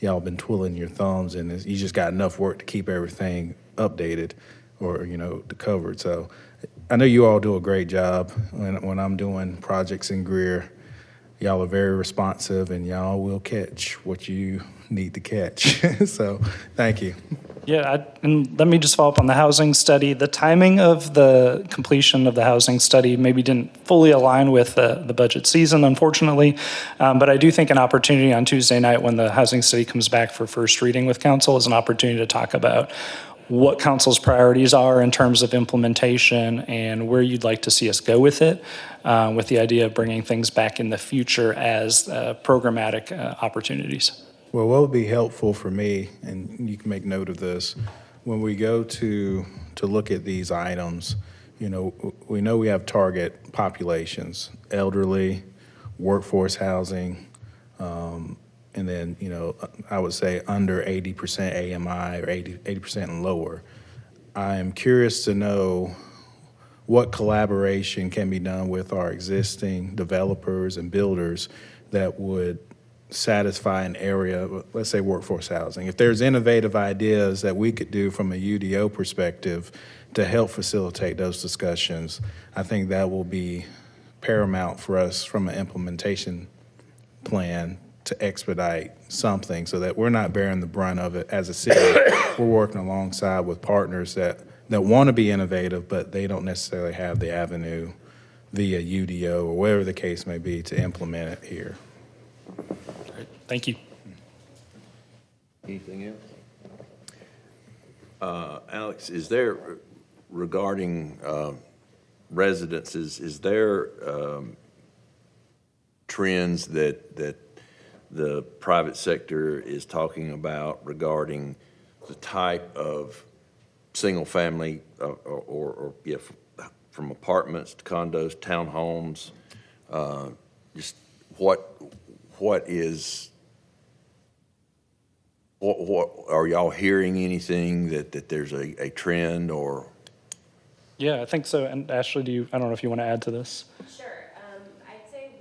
y'all been twiddling your thumbs and you just got enough work to keep everything updated or, covered. So I know you all do a great job. When I'm doing projects in Greer, y'all are very responsive, and y'all will catch what you need to catch. So thank you. Yeah, and let me just follow up on the housing study. The timing of the completion of the housing study maybe didn't fully align with the budget season, unfortunately. But I do think an opportunity on Tuesday night when the housing study comes back for first reading with council is an opportunity to talk about what council's priorities are in terms of implementation and where you'd like to see us go with it, with the idea of bringing things back in the future as programmatic opportunities. Well, what would be helpful for me, and you can make note of this, when we go to look at these items, we know we have target populations: elderly, workforce housing, and then, I would say under 80% AMI or 80% and lower. I am curious to know what collaboration can be done with our existing developers and builders that would satisfy an area, let's say workforce housing. If there's innovative ideas that we could do from a UDO perspective to help facilitate those discussions, I think that will be paramount for us from an implementation plan to expedite something so that we're not bearing the brunt of it as a city. We're working alongside with partners that want to be innovative, but they don't necessarily have the avenue via UDO or whatever the case may be to implement it here. Thank you. Anything else? Alex, is there, regarding residences, is there trends that the private sector is talking about regarding the type of single-family from apartments to condos, townhomes, just what are y'all hearing anything that there's a trend or? Yeah, I think so. And Ashley, I don't know if you want to add to this. Sure. I'd say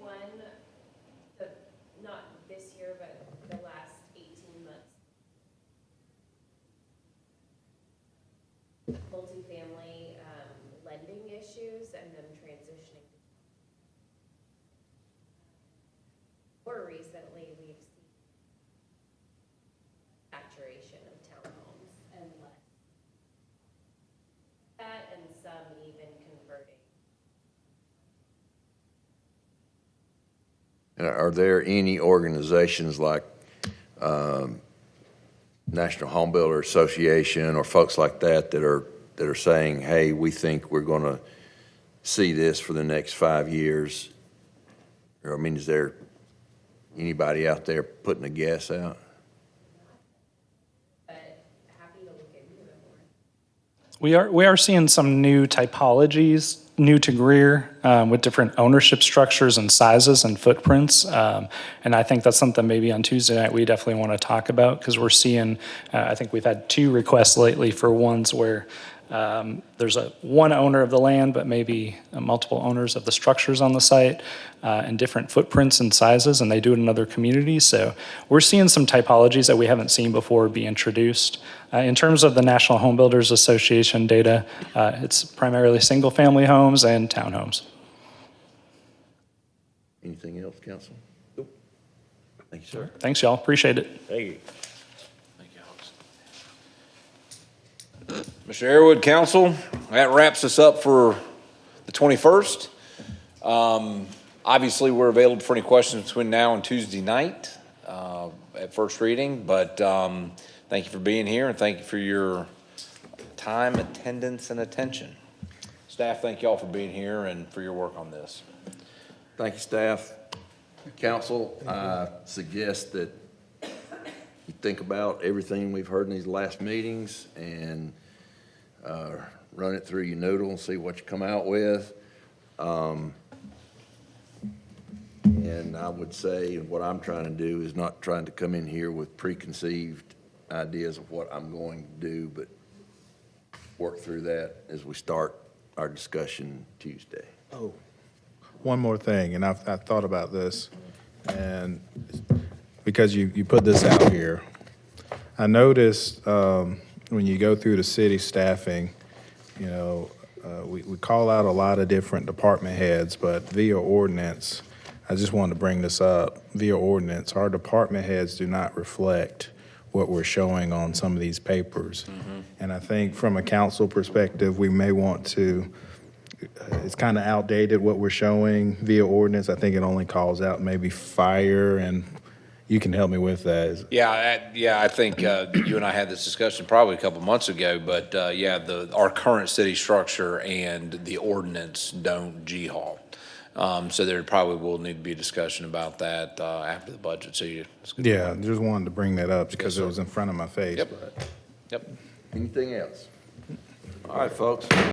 not this year, but the last 18 months. Multifamily lending issues and them transitioning. More recently, we've seen saturation of townhomes and less Are there any organizations like National Home Builder Association or folks like that that are saying, hey, we think we're going to see this for the next 5 years? Or, I mean, is there anybody out there putting a guess out? We are seeing some new typologies, new to Greer, with different ownership structures and sizes and footprints. And I think that's something maybe on Tuesday night we definitely want to talk about, because we're seeing, I think we've had 2 requests lately for ones where there's one owner of the land, but maybe multiple owners of the structures on the site, and different footprints and sizes, and they do it in other communities. So we're seeing some typologies that we haven't seen before be introduced. In terms of the National Home Builders Association data, it's primarily single-family homes and townhomes. Anything else, council? Nope. Thank you, sir. Thanks, y'all. Appreciate it. Thank you. Mr. Airwood, council, that wraps us up for the 21st. Obviously, we're available for any questions between now and Tuesday night at first reading, but thank you for being here, and thank you for your time, attendance, and attention. Staff, thank you all for being here and for your work on this. Thank you, staff. Council, I suggest that you think about everything we've heard in these last meetings and run it through your noodle and see what you come out with. And I would say what I'm trying to do is not trying to come in here with preconceived ideas of what I'm going to do, but work through that as we start our discussion Tuesday. Oh, one more thing, and I've thought about this, and because you put this out here, I noticed when you go through the city staffing, you know, we call out a lot of different department heads, but via ordinance, I just wanted to bring this up, via ordinance, our department heads do not reflect what we're showing on some of these papers. Mm-hmm. And I think from a council perspective, we may want to, it's kind of outdated what we're showing via ordinance. I think it only calls out maybe fire, and you can help me with that. Yeah, I think you and I had this discussion probably a couple months ago, but our current city structure and the ordinance don't G-haul. So there probably will need to be a discussion about that after the budget. So Yeah, just wanted to bring that up because it was in front of my face. Yep. But. Yep. Anything else? All right, folks.